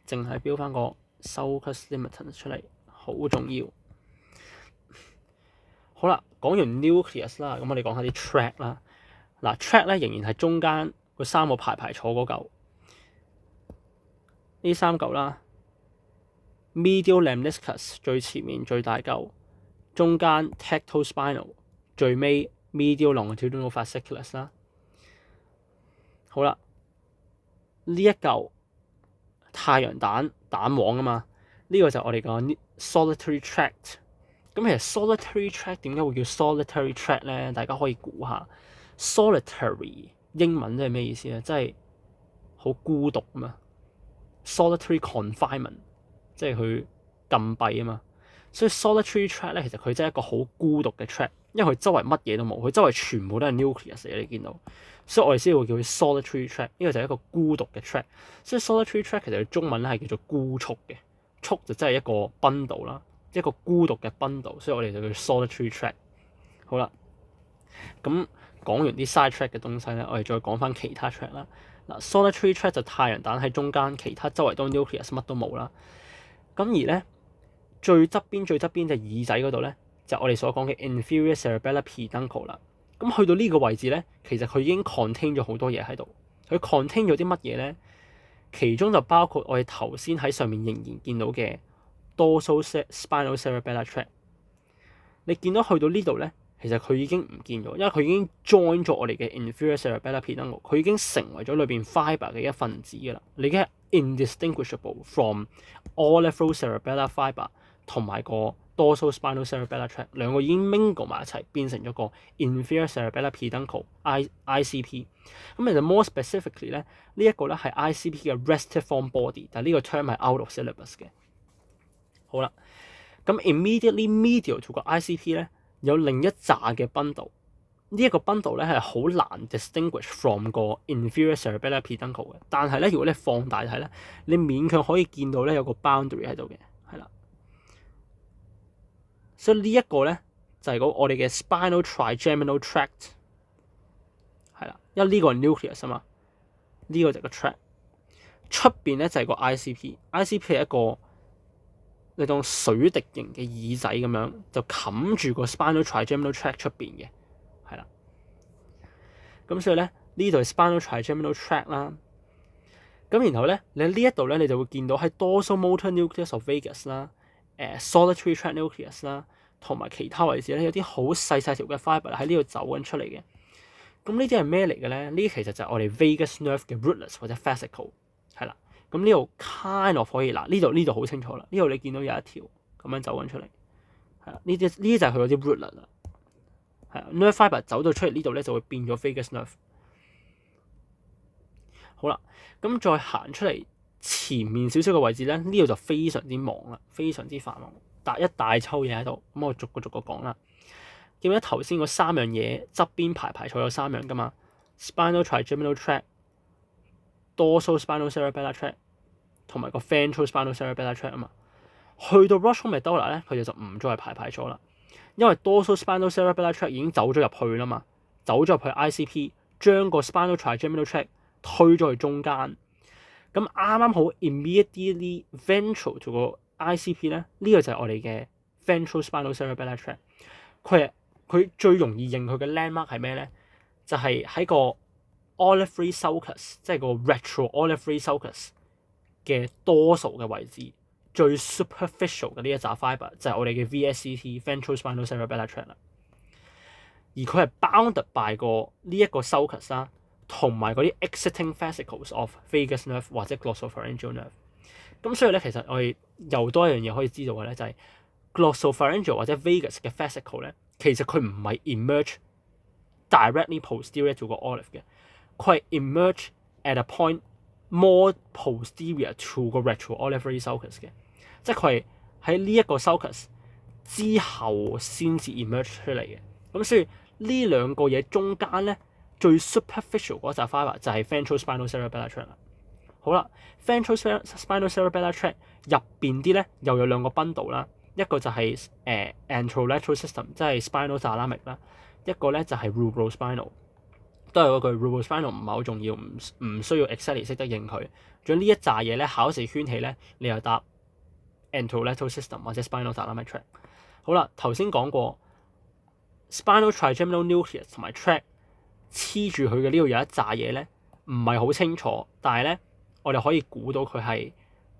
淨係標翻個 sulcus limitus 出嚟，好重要。好啦，講完 nucleus 啦，咁我哋講下啲 tract 啦。嗱 tract 咧仍然係中間嗰三個排坐嗰嚿，呢三嚿啦。medial lemniscus 最前面最大嚿，中間 tectospinal spinal， 最尾 medial longitudinal fasciculus 啦。好啦，呢一嚿太陽蛋黃啊嘛，呢個就我哋講 solitary tract。咁其實 solitary tract 點解會叫 solitary tract 咧？大家可以估下。solitary 英文即係咩意思咧？即係好孤獨啊嘛。solitary confinement 即係佢禁閉啊嘛。所以 solitary tract 咧，其實佢真係一個好孤獨嘅 tract，因為佢周圍乜嘢都冇，佢周圍全部都係 nucleus 嚟嘅，你見到。所以我哋先會叫佢 solitary tract，呢個就係一個孤獨嘅 tract。所以 solitary tract 其實佢中文咧係叫做孤束嘅，束就真係一個 bundle 啦，一個孤獨嘅 bundle，所以我哋就叫 solitary tract。好啦，咁講完啲 side tract 嘅東西咧，我哋再講翻其他 tract 啦。嗱 solitary tract 就太陽蛋喺中間，其他周圍都 nucleus 乜都冇啦。咁而咧最側邊隻耳仔嗰度咧，就我哋所講嘅 inferior cerebellar peduncle 啦。咁去到呢個位置咧，其實佢已經 contain 咗好多嘢喺度。佢 contain 咗啲乜嘢咧？其中就包括我哋頭先喺上面仍然見到嘅 dorsal spinal cerebellar tract。你見到去到呢度咧，其實佢已經唔見咗，因為佢已經 join 咗我哋嘅 inferior cerebellar peduncle， 佢已經成為咗裏邊 fibre 嘅一份子㗎啦。你已經係 indistinguishable from olivecerebellar fibre 同埋個 dorsal spinal cerebellar tract， 兩個已經 mingle 埋一齊，變成咗個 inferior cerebellar peduncle ICP。咁其實 more specifically 咧，呢一個咧係 ICP 嘅 restiform body， 但係呢個 term 係 out of syllabus 嘅。好啦，咁 immediately medial to 個 ICP 咧有另一紮嘅 bundle， 呢一個 bundle 咧係好難 distinguish from 個 inferior cerebellar peduncle 嘅，但係咧如果你放大睇咧，你勉強可以見到咧有個 boundary 喺度嘅，係啦。所以呢一個咧就係我哋嘅 spinal trigeminal tract， 係啦，因為呢個係 nucleus 啊嘛，呢個就係個 tract。出邊咧就係個 ICP 係一個你當水滴形嘅耳仔咁樣，就冚住個 spinal trigeminal tract 出邊嘅，係啦。咁所以咧呢度係 spinal trigeminal tract 啦。咁然後咧你呢一度咧你就會見到喺 dorsal motor nucleus of vagus 啦、solitary tract nucleus 啦，同埋其他位置咧有啲好細條嘅 fibre 喺呢度走緊出嚟嘅。咁呢啲係咩嚟嘅咧？呢啲其實就係我哋 vagus nerve 嘅 rootlets 或者 fascicle， 係啦。咁呢度 kind of 可以嗱，呢度好清楚啦。呢度你見到有一條咁樣走緊出嚟，係啦。呢啲就係佢嗰啲 rootlet 啦，係啊。nerve fibre 走到出嚟呢度咧就會變咗 vagus nerve。好啦，咁再行出嚟前面少少嘅位置咧，呢度就非常之忙啦，非常之繁忙，一大抽嘢喺度。咁我逐個講啦。記唔記得頭先嗰三樣嘢側邊排坐有三樣噶嘛 ？spinal trigeminal tract、dorsal spinal cerebellar tract 同埋個 ventral spinal cerebellar tract 啊嘛。去到 rostral medulla 咧，佢哋就唔再係排咗啦，因為 dorsal spinal cerebellar tract 已經走咗入去啦嘛，走咗入去 ICP，將個 spinal trigeminal tract 推咗去中間。咁啱啱好 immediately ventral to 個 ICP 咧，呢個就係我哋嘅 ventral spinal cerebellar tract。佢最容易認佢嘅 landmark 係咩咧？就係喺個 olivary sulcus， 即係個 retro olivary sulcus 嘅 dorsal 嘅位置，最 superficial 嘅呢一紮 fibre 就係我哋嘅 VSCT ventral spinal cerebellar tract 啦。而佢係 bounded by 個呢一個 sulcus 啦，同埋嗰啲 exiting fascicles of vagus nerve 或者 glossopharyngeal nerve。咁所以咧，其實我哋又多一樣嘢可以知道嘅咧，就係 glossopharyngeal 或者 vagus 嘅 fascicle 咧，其實佢唔係 emerge directly posterior to 個 olive 嘅，佢係 emerge at a point more posterior to 個 retroolivary sulcus 嘅，即係佢係喺呢一個 sulcus 之後先至 emerge 出嚟嘅。咁所以呢兩個嘢中間咧，最 superficial 嗰紮 fibre 就係 ventral spinal cerebellar tract 啦。好啦 ，ventral spinal cerebellar tract 入邊啲咧又有兩個 bundle 啦，一個就係anterolateral system， 即係 spinal thalamic 啦，一個咧就係 rubrospinal。都係嗰句 rubrospinal 唔係好重要，唔需要 exactly 識得認佢。仲有呢一紮嘢咧，考試圈起咧，你又答 anterolateral system 或者 spinal thalamic tract。好啦，頭先講過 spinal trigeminal nucleus 同埋 tract 黐住佢嘅呢度有一紮嘢咧，唔係好清楚，但係咧我哋可以估到佢係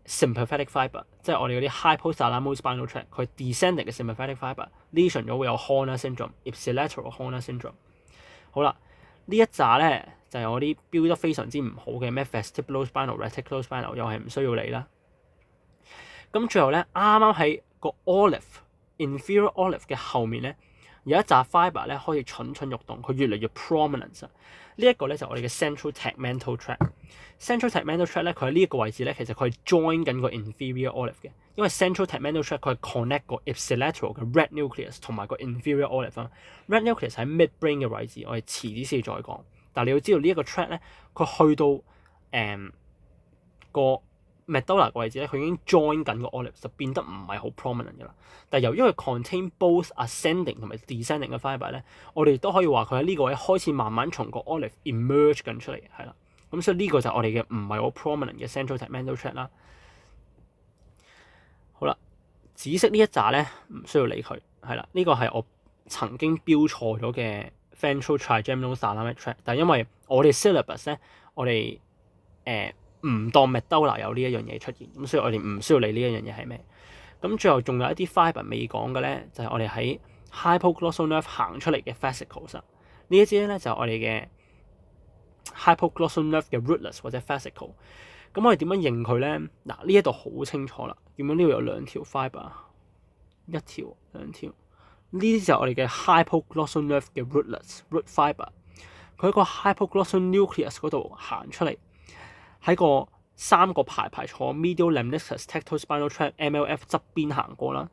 sympathetic fibre， 即係我哋嗰啲 hypothalamus spinal tract， 佢 descending 嘅 sympathetic fibre lesion 咗會有 Horner syndrome、ipsilateral Horner syndrome。好啦，呢一紮咧就係我啲標得非常之唔好嘅咩 vestibulospinal、reticulospinal spinal， 又係唔需要理啦。咁最後咧，啱啱喺個 inferior olive 嘅後面咧，有一紮 fibre 咧開始蠢蠢欲動，佢越嚟越 prominent。呢一個咧就係我哋嘅 central tegmental tract。central tegmental tract 咧，佢喺呢一個位置咧，其實佢係 join 緊個 inferior olive 嘅，因為 central tegmental tract 佢係 connect 個 ipsilateral 嘅 red nucleus 同埋個 inferior olive 啊。red nucleus 喺 midbrain 嘅位置，我哋遲啲先再講。但係你要知道呢一個 tract 咧，佢去到個 medulla 嘅位置咧，佢已經 join 緊個 olive， 就變得唔係好 prominent 嘅啦。但係由於佢 contain both ascending 同埋 descending 嘅 fibre 咧，我哋都可以話佢喺呢個位開始慢慢從個 olive emerge 緊出嚟，係啦。咁所以呢個就係我哋嘅唔係好 prominent 嘅 central tegmental tract 啦。好啦，紫色呢一紮咧唔需要理佢，係啦。呢個係我曾經標錯咗嘅 ventral trigeminal thalamic tract， 但係因為我哋 syllabus 咧，我哋唔當 medulla 有呢一樣嘢出現，咁所以我哋唔需要理呢一樣嘢係咩。咁最後仲有一啲 fibre 未講嘅咧，就係我哋喺 hypoglossal nerve 行出嚟嘅 fascicles。呢一啲咧就係我哋嘅 hypoglossal nerve 嘅 rootlets 或者 fascicle。咁我哋點樣認佢咧？嗱，呢一度好清楚啦。點樣呢度有兩條 fibre， 一條兩條，呢啲就係我哋嘅 hypoglossal nerve 嘅 rootlets root fibre。佢喺個 hypoglossal nucleus 嗰度行出嚟，喺個三個排坐 medial lemniscus tectospinal spinal tract MLF 側邊行過啦。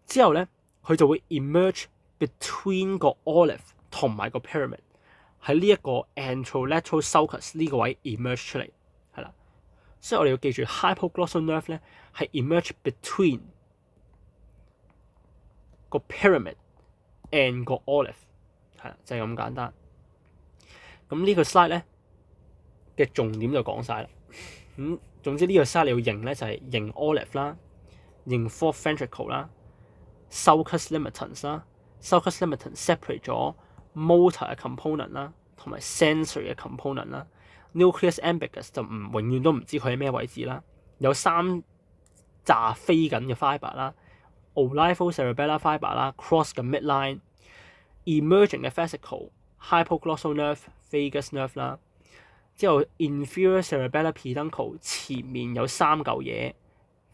之後咧，佢就會 emerge between 個 olive 同埋個 pyramid， 喺呢一個 anterolateral sulcus 呢個位 emerge 出嚟，係啦。所以我哋要記住 hypoglossal nerve 咧係 emerge between 個 pyramid and 個 olive， 係啦，就係咁簡單。咁呢個 slide 咧嘅重點就講晒啦。總之呢個 slide 你要認咧就係認 olive 啦，認 fourth ventricle 啦 ，sulcus limitans 啦 ，sulcus limitans separate 咗 motor 嘅 component 啦，同埋 sensory 嘅 component 啦。nucleus ambiguous 就永遠都唔知佢喺咩位置啦。有三紮飛緊嘅 fibre 啦 ，olivocerebellar fibre 啦 ，cross 嘅 midline，emerging 嘅 fascicle，hypoglossal nerve、vagus nerve 啦。之後 inferior cerebellar peduncle 前面有三嚿嘢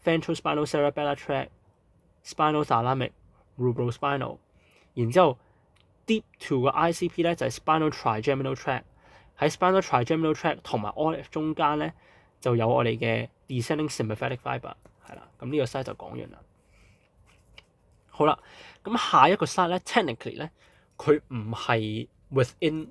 ventral spinal cerebellar tract、spinal thalamic、rubrospinal。然之後 deep to 個 ICP 咧就係 spinal trigeminal tract。喺 spinal trigeminal tract 同埋 olive 中間咧就有我哋嘅 descending sympathetic fibre， 係啦。咁呢個 slide 就講完啦。好啦，咁下一個 slide 咧 technically 咧佢唔係 within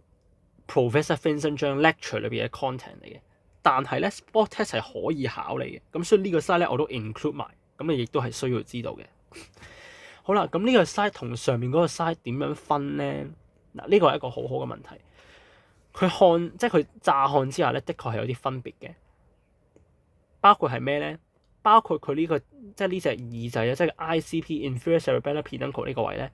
Professor Vincent 張 lecture 裏邊嘅 content 嚟嘅，但係咧 spot test 係可以考你嘅，咁所以呢個 slide 咧我都 include 埋，咁你亦都係需要知道嘅。好啦，咁呢個 slide 同上面嗰個 slide 點樣分咧？嗱，呢個係一個好好嘅問題。即係佢乍看之下咧，的確係有啲分別嘅。包括係咩咧？包括佢呢個即係呢隻耳仔啊，即係 ICP inferior cerebellar peduncle 呢個位咧，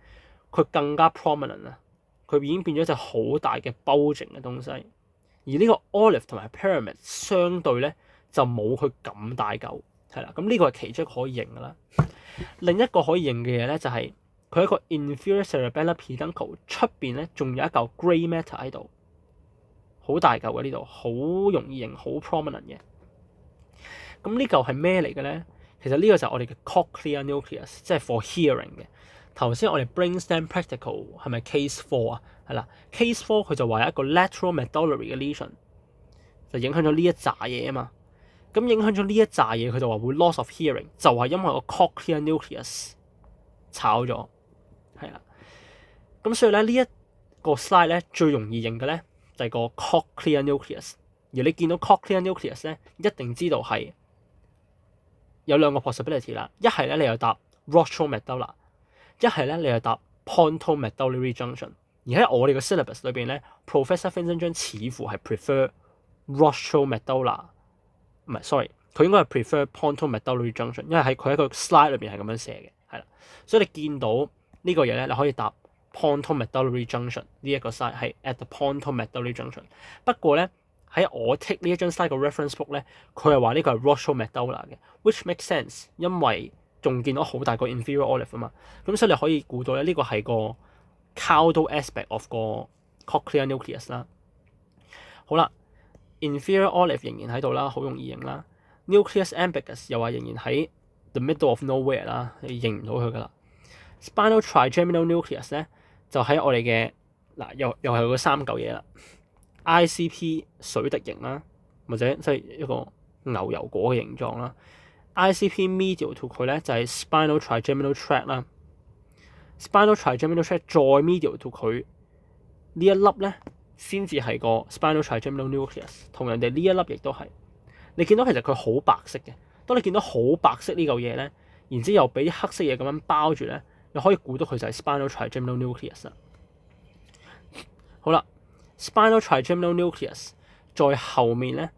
佢更加 prominent 啊！佢已經變咗一隻好大嘅 bulging 嘅東西。而呢個 olive 同埋 pyramid 相對咧就冇佢咁大嚿，係啦。咁呢個係其中可以認㗎啦。另一個可以認嘅嘢咧就係佢一個 inferior cerebellar peduncle 出邊咧仲有一嚿 grey matter 喺度，好大嚿嘅呢度，好容易認，好 prominent 嘅。咁呢嚿係咩嚟嘅咧？其實呢個就係我哋嘅 cochlear nucleus，即係 for hearing 嘅。頭先我哋 brainstem practical 係咪 case 4啊？係啦，case 4佢就話有一個 lateral medullary 嘅 lesion 就影響咗呢一紮嘢啊嘛。咁影響咗呢一紮嘢，佢就話會 loss of hearing，就係因為個 cochlear nucleus 炒咗，係啦。咁所以咧呢一個 slide 咧最容易認嘅咧就係個 cochlear nucleus。而你見到 cochlear nucleus 咧，一定知道係有兩個 possibility 啦。一係咧你又答 rostral medulla， 一係咧你又答 pontomedullary junction。而喺我哋嘅 syllabus 裏邊咧 ，Professor Vincent 張似乎係 prefer rostral medulla， 唔係 sorry， 佢應該係 prefer pontomedullary junction， 因為喺佢喺個 slide 裏邊係咁樣寫嘅，係啦。所以你見到呢個嘢咧，你可以答 pontomedullary junction 呢一個 slide 係 at the pontomedullary junction。不過咧喺我 take 呢一張 slide 嘅 reference book 咧，佢係話呢個係 rostral medulla 嘅 ，which makes sense， 因為仲見到好大個 inferior olive 啊嘛，咁所以你可以估到咧呢個係個 caudal aspect of 個 cochlear nucleus 啦。好啦 ，inferior olive 仍然喺度啦，好容易認啦。nucleus ambiguous 又話仍然喺 the middle of nowhere 啦，你認唔到佢噶啦。spinal trigeminal nucleus 咧就喺我哋嘅嗱，又係嗰三嚿嘢啦。ICP 水滴形啦，或者即係一個牛油果嘅形狀啦。ICP medial to 佢咧就係 spinal trigeminal tract 啦。spinal trigeminal tract 再 medial to 佢呢一粒咧，先至係個 spinal trigeminal nucleus。同人哋呢一粒亦都係。你見到其實佢好白色嘅。當你見到好白色呢嚿嘢咧，然之後又俾啲黑色嘢咁樣包住咧，你可以估到佢就係 spinal trigeminal nucleus 啦。好啦。Spinal trigeminal nucleus 在後面咧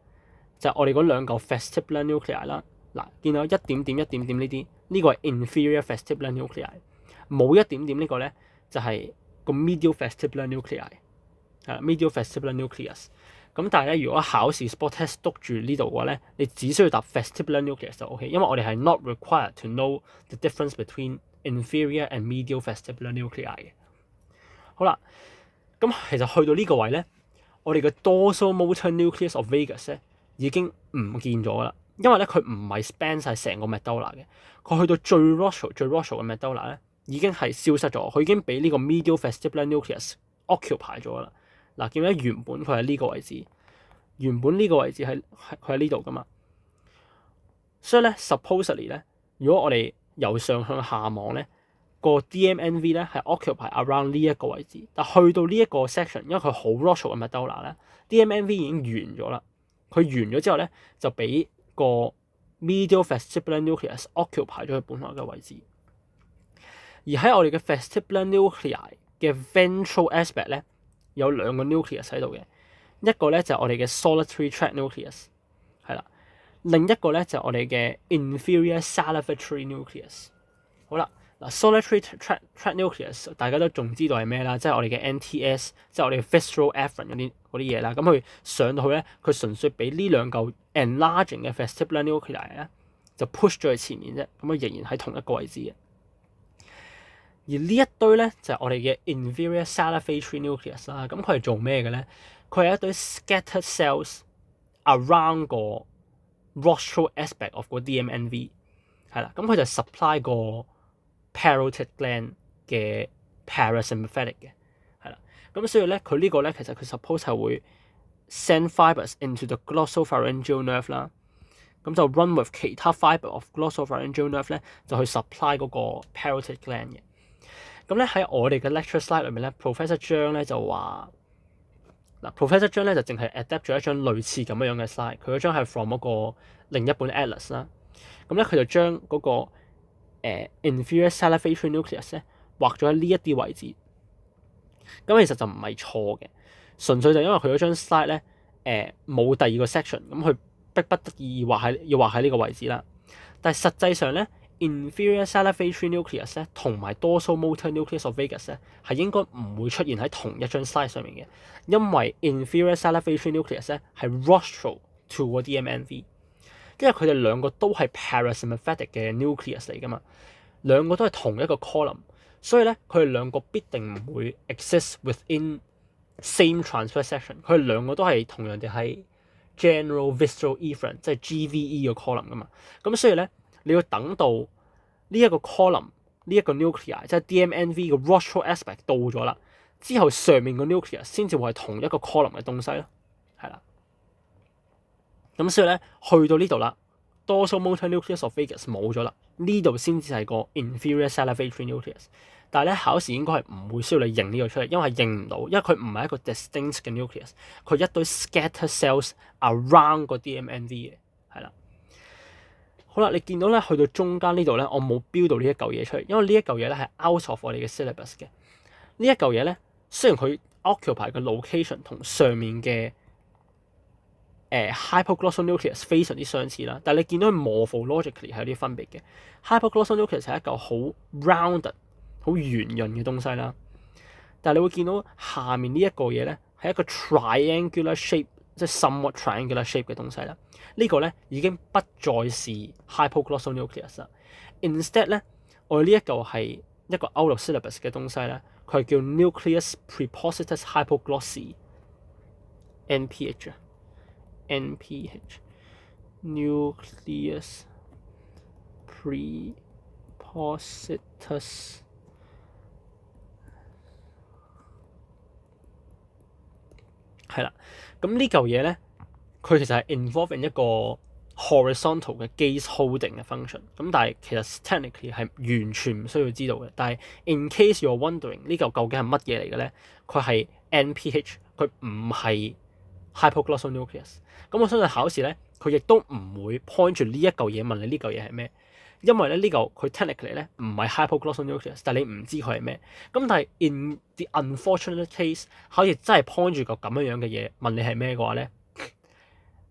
就係我哋嗰兩嚿 vestibular nuclei 啦。嗱，見到一點點呢啲，呢個係 inferior vestibular nuclei， 冇一點點呢個咧就係個 medial vestibular nuclei， 係 medial vestibular nucleus。咁但係咧，如果考試 spot test 篤住呢度嘅話咧，你只需要答 vestibular nucleus 就 OK， 因為我哋係 not required to know the difference between inferior and medial vestibular nuclei 嘅。好啦。咁其實去到呢個位咧，我哋嘅 dorsal motor nucleus of vagus 咧已經唔見咗啦，因為咧佢唔係 span 晒成個 medulla 嘅，佢去到最 rostral 嘅 medulla 咧已經係消失咗，佢已經俾呢個 medial vestibular nucleus occupy 咗啦。嗱，見到原本佢喺呢個位置，原本呢個位置係佢喺呢度噶嘛，所以咧 supposedly 咧，如果我哋由上向下望咧。個 DMNV 咧係 occupy around 呢一個位置，但去到呢一個 section，因為佢好 rostral 嘅 medulla 咧 ，DMNV 已經完咗啦。佢完咗之後咧，就俾個 medial vestibular nucleus occupy 咗佢本來嘅位置。而喺我哋嘅 vestibular nuclei 嘅 ventral aspect 咧，有兩個 nucleus 喺度嘅，一個咧就係我哋嘅 solitary tract nucleus， 係啦，另一個咧就係我哋嘅 inferior salivatory nucleus。好啦。嗱 solitary tract nucleus 大家都仲知道係咩啦，即係我哋嘅 NTS， 即係我哋嘅 visceral afferent 嗰啲嘢啦。咁佢上到去咧，佢純粹俾呢兩嚿 enlarging 嘅 vestibular nuclei 咧，就 push 咗去前面啫。咁佢仍然喺同一個位置嘅。而呢一堆咧就係我哋嘅 inferior salivatory nucleus 啦。咁佢係做咩嘅咧？佢係一堆 scattered cells around 個 rostral aspect of 個 DMNV 係啦。咁佢就 supply 個parotid gland 嘅 parasympathetic 嘅，係啦，咁所以咧佢呢個咧其實佢 suppose 係會 send fibers into the glossopharyngeal nerve 啦，咁就 run with 其他 fiber of glossopharyngeal nerve 咧就去 supply 嗰個 parotid gland 嘅。咁咧喺我哋嘅 lecture slide 裏面咧 ，Professor 張咧就話嗱 ，Professor 張咧就淨係 adapt 咗一張類似咁樣嘅 slide，佢嗰張係 from 嗰個另一本 atlas 啦。咁咧佢就將嗰個inferior salivatory nucleus 咧畫咗喺呢一啲位置。咁其實就唔係錯嘅，純粹就因為佢嗰張 slide 咧冇第二個 section，咁佢逼不得已要畫喺呢個位置啦。但係實際上咧，inferior salivatory nucleus 咧同埋 dorsal motor nucleus of vagus 咧係應該唔會出現喺同一張 slide 上面嘅，因為 inferior salivatory nucleus 咧係 rostral to 個 DMNV，因為佢哋兩個都係 parasympathetic 嘅 nucleus 嚟噶嘛，兩個都係同一個 column，所以咧佢哋兩個必定唔會 exist within same transverse section， 佢哋兩個都係同樣地係 general visceral efferent 即係 GVE 個 column 噶嘛，咁所以咧你要等到呢一個 column 呢一個 nuclei 即係 DMNV 嘅 rostral aspect 到咗啦，之後上面個 nucleus 先至會係同一個 column 嘅東西咯，係啦。咁所以咧去到呢度啦 ，dorsal motor nucleus of vagus 冇咗啦，呢度先至係個 inferior salivatory nucleus。但係咧考試應該係唔會需要你認呢個出嚟，因為係認唔到，因為佢唔係一個 distinct 嘅 nucleus， 佢一堆 scatter cells around 個 DMNV 嘅，係啦。好啦，你見到咧去到中間呢度咧，我冇標到呢一嚿嘢出嚟，因為呢一嚿嘢咧係 out of 我哋嘅 syllabus 嘅。呢一嚿嘢咧，雖然佢 occupy 嘅 location 同上面嘅hypoglossal nucleus 非常之相似啦，但係你見到佢 morphologically 係有啲分別嘅。hypoglossal nucleus 係一嚿好 rounded 好圓潤嘅東西啦，但係你會見到下面呢一個嘢咧係一個 triangular shape， 即係 somewhat triangular shape 嘅東西啦。呢個咧已經不再是 hypoglossal nucleus 啦。Instead 咧，我哋呢一嚿係一個 out of syllabus 嘅東西咧，佢係叫 nucleus prepositus hypoglossy NPH nucleus prepositus。係啦，咁呢嚿嘢咧，佢其實係 involve in 一個 horizontal 嘅 gaze holding 嘅 function。咁但係其實 technically 係完全唔需要知道嘅。但係 in case you're wondering 呢嚿究竟係乜嘢嚟嘅咧？佢係 NPH， 佢唔係 hypoglossal nucleus。咁我相信考試咧，佢亦都唔會 point 住呢一嚿嘢問你呢嚿嘢係咩。因為咧呢嚿佢 technically 咧唔係 hypoglossal nucleus， 但係你唔知佢係咩。咁但係 in the unfortunate case， 考試真係 point 住個咁樣嘅嘢問你係咩嘅話咧，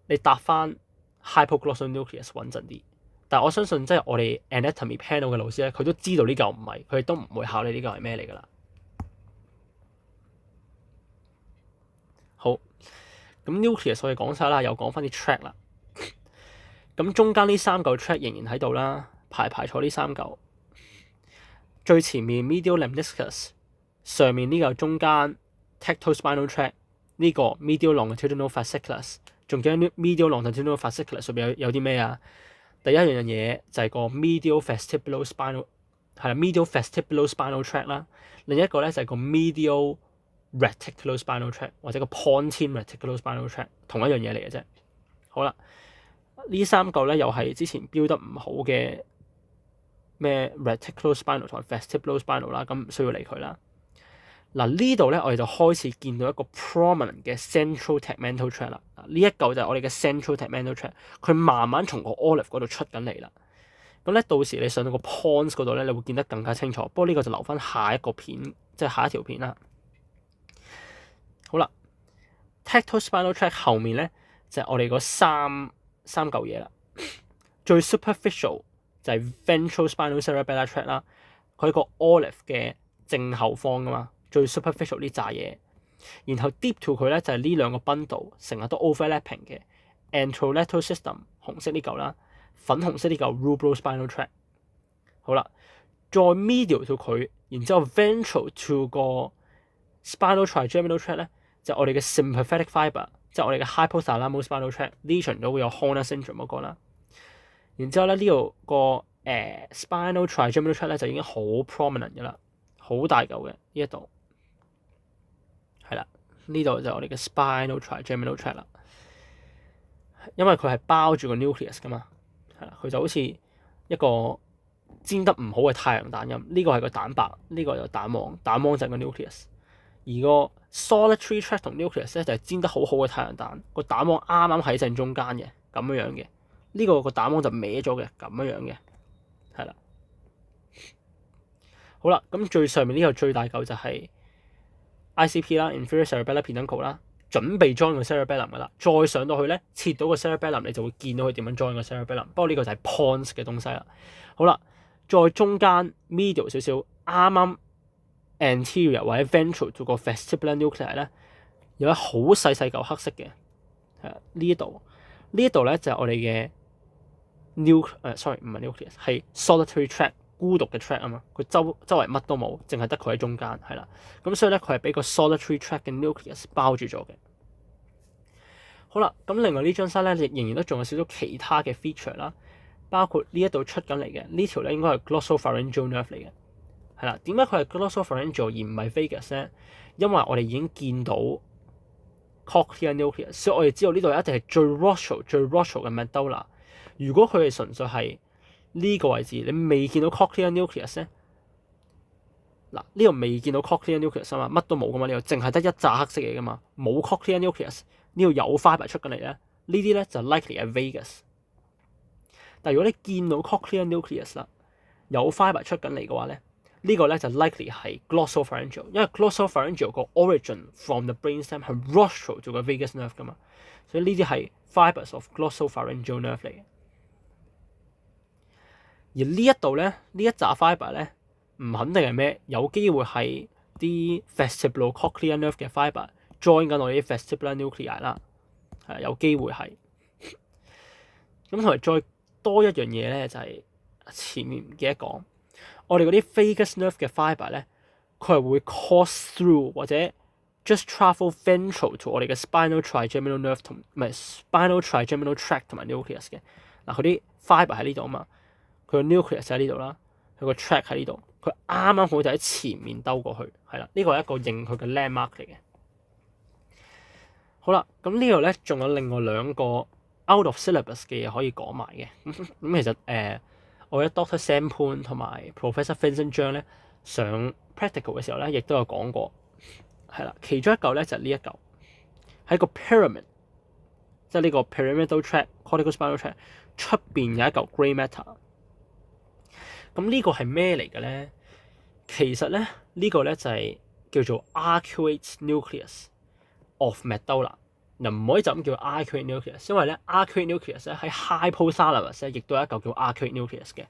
你答翻 hypoglossal nucleus 穩陣啲。但係我相信即係我哋 anatomy panel 嘅老師咧，佢都知道呢嚿唔係，佢哋都唔會考你呢嚿係咩嚟㗎啦。好，咁 nucleus 我哋講晒啦，又講翻啲 tract 啦。咁中間呢三嚿 tract 仍然喺度啦。排坐呢三嚿，最前面 medial lemniscus， 上面呢嚿中間 tectospinal tract， 呢個 medial longitudinal fasciculus， 仲記得 medial longitudinal fasciculus 上面有啲咩啊？第一樣嘢就係個 medial vestibulospinal 係啦 medial vestibulospinal tract 啦，另一個咧就係個 medial reticulospinal tract 或者個 pontine reticulospinal tract， 同一樣嘢嚟嘅啫。好啦，呢三嚿咧又係之前標得唔好嘅。咩 reticulospinal 同埋 vestibulospinal 啦，咁唔需要理佢啦。嗱呢度咧，我哋就開始見到一個 prominent 嘅 central tegmental tract 啦。呢一嚿就係我哋嘅 central tegmental tract， 佢慢慢從個 olive 嗰度出緊嚟啦。咁咧到時你上到個 pons 嗰度咧，你會見得更加清楚。不過呢個就留翻下一個片，即係下一條片啦。好啦 ，tectospinal tract 後面咧就係我哋嗰三嚿嘢啦，最 superficial。就係 ventral spinal cerebellar tract 啦，佢個 olive 嘅正後方噶嘛，最 superficial 呢扎嘢，然後 deep to 佢咧就係呢兩個 bundle 成日都 overlapping 嘅 anterolateral system 紅色呢嚿啦，粉紅色呢嚿 rubrospinal tract。好啦，再 medial to 佢，然之後 ventral to 個 spinal trigeminal tract 咧，就我哋嘅 sympathetic fibre， 即係我哋嘅 hypothalamus spinal tract lesion 咗會有 Horner syndrome 嗰個啦。然之後咧呢度個spinal trigeminal tract 咧就已經好 prominent 嘅啦，好大嚿嘅呢一度，係啦，呢度就我哋嘅 spinal trigeminal tract 啦，因為佢係包住個 nucleus 噶嘛，係啦，佢就好似一個煎得唔好嘅太陽蛋咁，呢個係個蛋白，呢個就蛋黃，蛋黃就係個 nucleus， 而個 solitary tract 同 nucleus 咧就係煎得好好嘅太陽蛋，個蛋黃啱啱喺正中間嘅咁樣嘅。呢個個膽囊就歪咗嘅，咁樣嘅，係啦。好啦，咁最上面呢個最大嚿就係 ICP 啦 ，inferior cerebellar peduncle 啦，準備 join 個 cerebellum 噶啦。再上到去咧，切到個 cerebellum，你就會見到佢點樣 join 個 cerebellum。不過呢個就係 pons 嘅東西啦。好啦，再中間 medial 少少，啱啱 anterior 或者 ventral 到個 vestibular nuclei 咧，有一好細細嚿黑色嘅，係呢一度咧就係我哋嘅 sorry 唔係 nucleus 係 solitary tract。孤獨嘅 tract 啊嘛，佢周圍乜都冇，淨係得佢喺中間，係啦。咁所以咧，佢係俾個 solitary tract 嘅 nucleus 包住咗嘅。好啦，咁另外呢張紗咧，亦仍然都仲有少少其他嘅 feature 啦，包括呢一度出緊嚟嘅呢條咧，應該係 glossopharyngeal nerve 嚟嘅，係啦。點解佢係 glossopharyngeal 而唔係 vagus 咧？因為我哋已經見到 cochlear nucleus，所以我哋知道呢度一定係最 rostral 嘅 medulla。如果佢係純粹係呢個位置你未見到 cochlear nucleus 咧，嗱呢度未見到 cochlear nucleus 啊嘛，乜都冇噶嘛，呢度淨係得一紮黑色嘢噶嘛，冇 cochlear nucleus，呢度有 fibre 出緊嚟咧，呢啲咧就 likely 係 vagus。但如果你見到 cochlear nucleus 啦，有 fibre 出緊嚟嘅話咧，呢個咧就 likely 係 glossopharyngeal，因為 glossopharyngeal 個 origin from the brainstem 係 rostral 做個 vagus nerve 噶嘛，所以呢啲係 fibres of glossopharyngeal nerve 嚟嘅。而呢一度咧，呢一紮 fibre 咧，唔肯定係咩，有機會係啲 vestibulocochlear nerve 嘅 fibre join 緊我哋啲 vestibular nuclei 啦，係有機會係。咁同埋再多一樣嘢咧，就係前面唔記得講，我哋嗰啲 vagus nerve 嘅 fibre 咧，佢係會 course through 或者 just travel ventral to 我哋嘅 spinal trigeminal nerve 同唔係 spinal trigeminal tract 同埋 nucleus 嘅。嗱，佢啲 fibre 喺呢度啊嘛。佢個 nucleus 喺呢度啦，佢個 tract 喺呢度，佢啱啱好就喺前面兜過去，係啦，呢個係一個認佢嘅 landmark 嚟嘅。好啦，咁呢度咧仲有另外兩個 out of syllabus 嘅嘢可以講埋嘅。咁其實我覺得 Dr. Sam Poon 同埋 Professor Vincent Zhang 咧上 practical 嘅時候咧，亦都有講過，係啦，其中一嚿咧就係呢一嚿，喺個 pyramid， 即係呢個 pyramidal tract、corticospinal tract 出邊有一嚿 grey matter。咁呢個係咩嚟嘅咧？其實咧呢個咧就係叫做 arcuate nucleus of medulla。嗱，唔可以就咁叫 arcuate nucleus，因為咧 arcuate nucleus 咧喺 hypothalamus 咧亦都有一嚿叫 arcuate nucleus 嘅，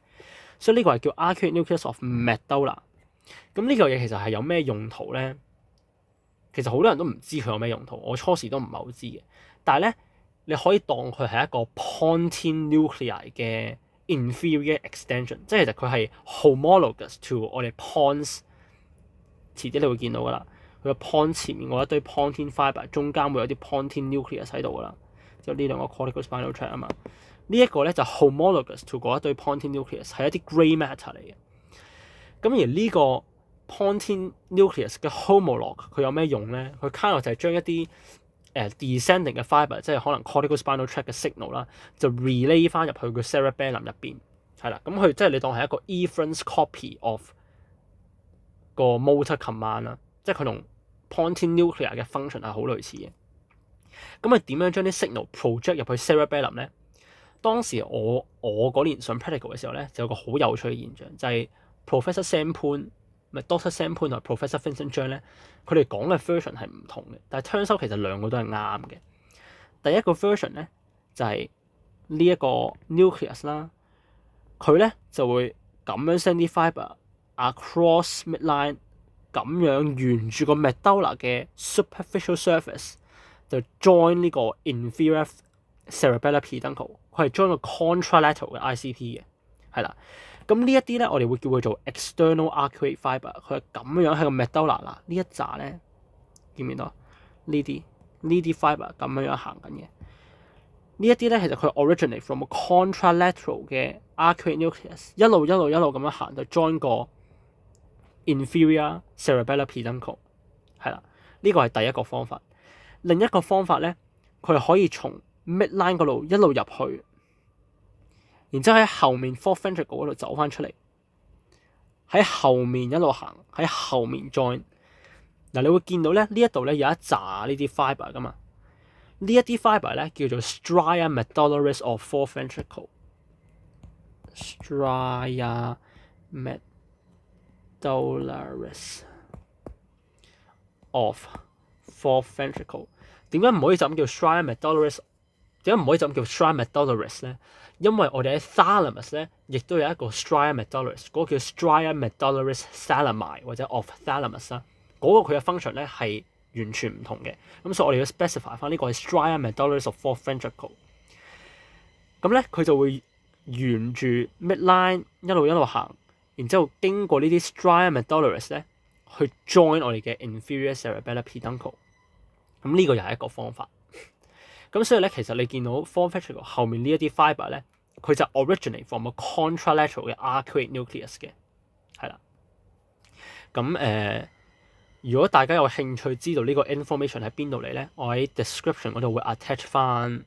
所以呢個係叫 arcuate nucleus of medulla。咁呢嚿嘢其實係有咩用途咧？其實好多人都唔知佢有咩用途，我初時都唔係好知嘅。但係咧，你可以當佢係一個 pontine nuclei 嘅inferior extension， 即係其實佢係 homologous to 我哋 pons， 遲啲你會見到噶啦。佢個 pons 前面嗰一堆 pontine fibre， 中間會有啲 pontine nucleus 喺度噶啦，就呢兩個 corticospinal tract 啊嘛。呢一個咧就 homologous to 嗰一堆 pontine nucleus 係一啲 grey matter 嚟嘅。咁而呢個 pontine nucleus 嘅 homologue 佢有咩用咧？佢 kind of 就係將一啲descending 嘅 fibre， 即係可能 corticospinal tract 嘅 signal 啦，就 relay 翻入去個 cerebellum 入邊，係啦。咁佢即係你當係一個 efferents copy of 個 motor command 啦，即係佢同 pontine nuclei 嘅 function 係好類似嘅。咁啊點樣將啲 signal project 入去 cerebellum 咧？當時我嗰年上 practical 嘅時候咧，就有個好有趣嘅現象，就係 Professor Sam Poon 咪 Dr. Sam Poon 同 Professor Vincent Zhang 咧，佢哋講嘅 version 係唔同嘅，但係 turns out 其實兩個都係啱嘅。第一個 version 咧就係呢一個 nucleus 啦，佢咧就會咁樣 send 啲 fibre across midline， 咁樣沿住個 medulla 嘅 superficial surface 就 join 呢個 inferior cerebellar peduncle， 佢係 join 個 contralateral 嘅 ICP 嘅，係啦。咁呢一啲咧，我哋會叫佢做 external arcuate fibre， 佢係咁樣喺個 medulla 嗱呢一紮咧，見唔見到？呢啲 fibre 咁樣行緊嘅。呢一啲咧，其實佢 originate from a contralateral 嘅 arcuate nucleus， 一路咁樣行就 join 個 inferior cerebellar peduncle， 係啦。呢個係第一個方法。另一個方法咧，佢係可以從 midline 嗰度一路入去。然之後喺後面 fourth ventricle 嗰度走翻出嚟，喺後面一路行，喺後面 join。嗱，你會見到咧呢一度咧有一紮呢啲 fibre 噶嘛。呢一啲 fibre 咧叫做 stria medullaris of fourth ventricle。stria medullaris of fourth ventricle。點解唔可以就咁叫 stria medullaris？ 點解唔可以就咁叫 stria medullaris 咧？因為我哋喺 thalamus 咧，亦都有一個 stria medullaris，嗰個叫 stria medullaris thalami 或者 of thalamus 啦。嗰個佢嘅 function 咧係完全唔同嘅。咁所以我哋要 specify 翻呢個係 stria medullaris of fourth ventricle。咁咧佢就會沿住 midline 一路行，然之後經過呢啲 stria medullaris 咧，去 join 我哋嘅 inferior cerebellar peduncle。咁呢個又係一個方法。咁所以咧，其實你見到 fourth ventricle 後面呢一啲 fibre 咧，佢就 originate from a contralateral 嘅 arcuate nucleus 嘅，係啦。咁如果大家有興趣知道呢個 information 喺邊度嚟咧，我喺 description 嗰度會 attach 翻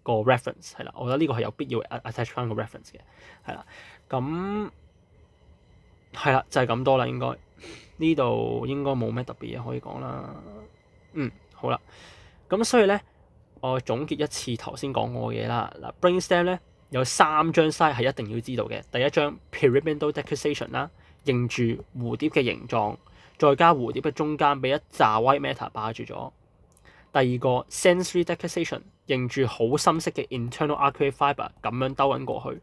個 reference 係啦。我覺得呢個係有必要 attach 翻個 reference 嘅，係啦。咁係啦，就係咁多啦，應該呢度應該冇咩特別嘢可以講啦。好啦，咁所以咧，我總結一次頭先講過嘅嘢啦。嗱 ，brainstem 咧有3張 slide 係一定要知道嘅。第一張 pyramidal decussation 啦，認住蝴蝶嘅形狀，再加蝴蝶嘅中間俾一紮 white matter 霸住咗。第二個 sensory decussation， 認住好深色嘅 internal arcuate fibre 咁樣兜緊過去。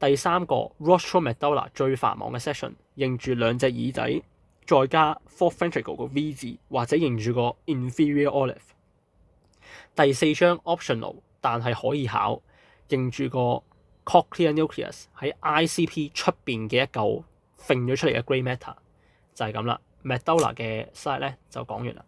第三個 rostral medulla 最繁忙嘅 section， 認住兩隻耳仔，再加 fourth ventricle 個 V 字，或者認住個 inferior olive。第四張 optional， 但係可以考，認住個 cochlear nucleus 喺 ICP 出邊嘅一嚿揈咗出嚟嘅 grey matter， 就係咁啦。medulla 嘅 slide 咧就講完啦。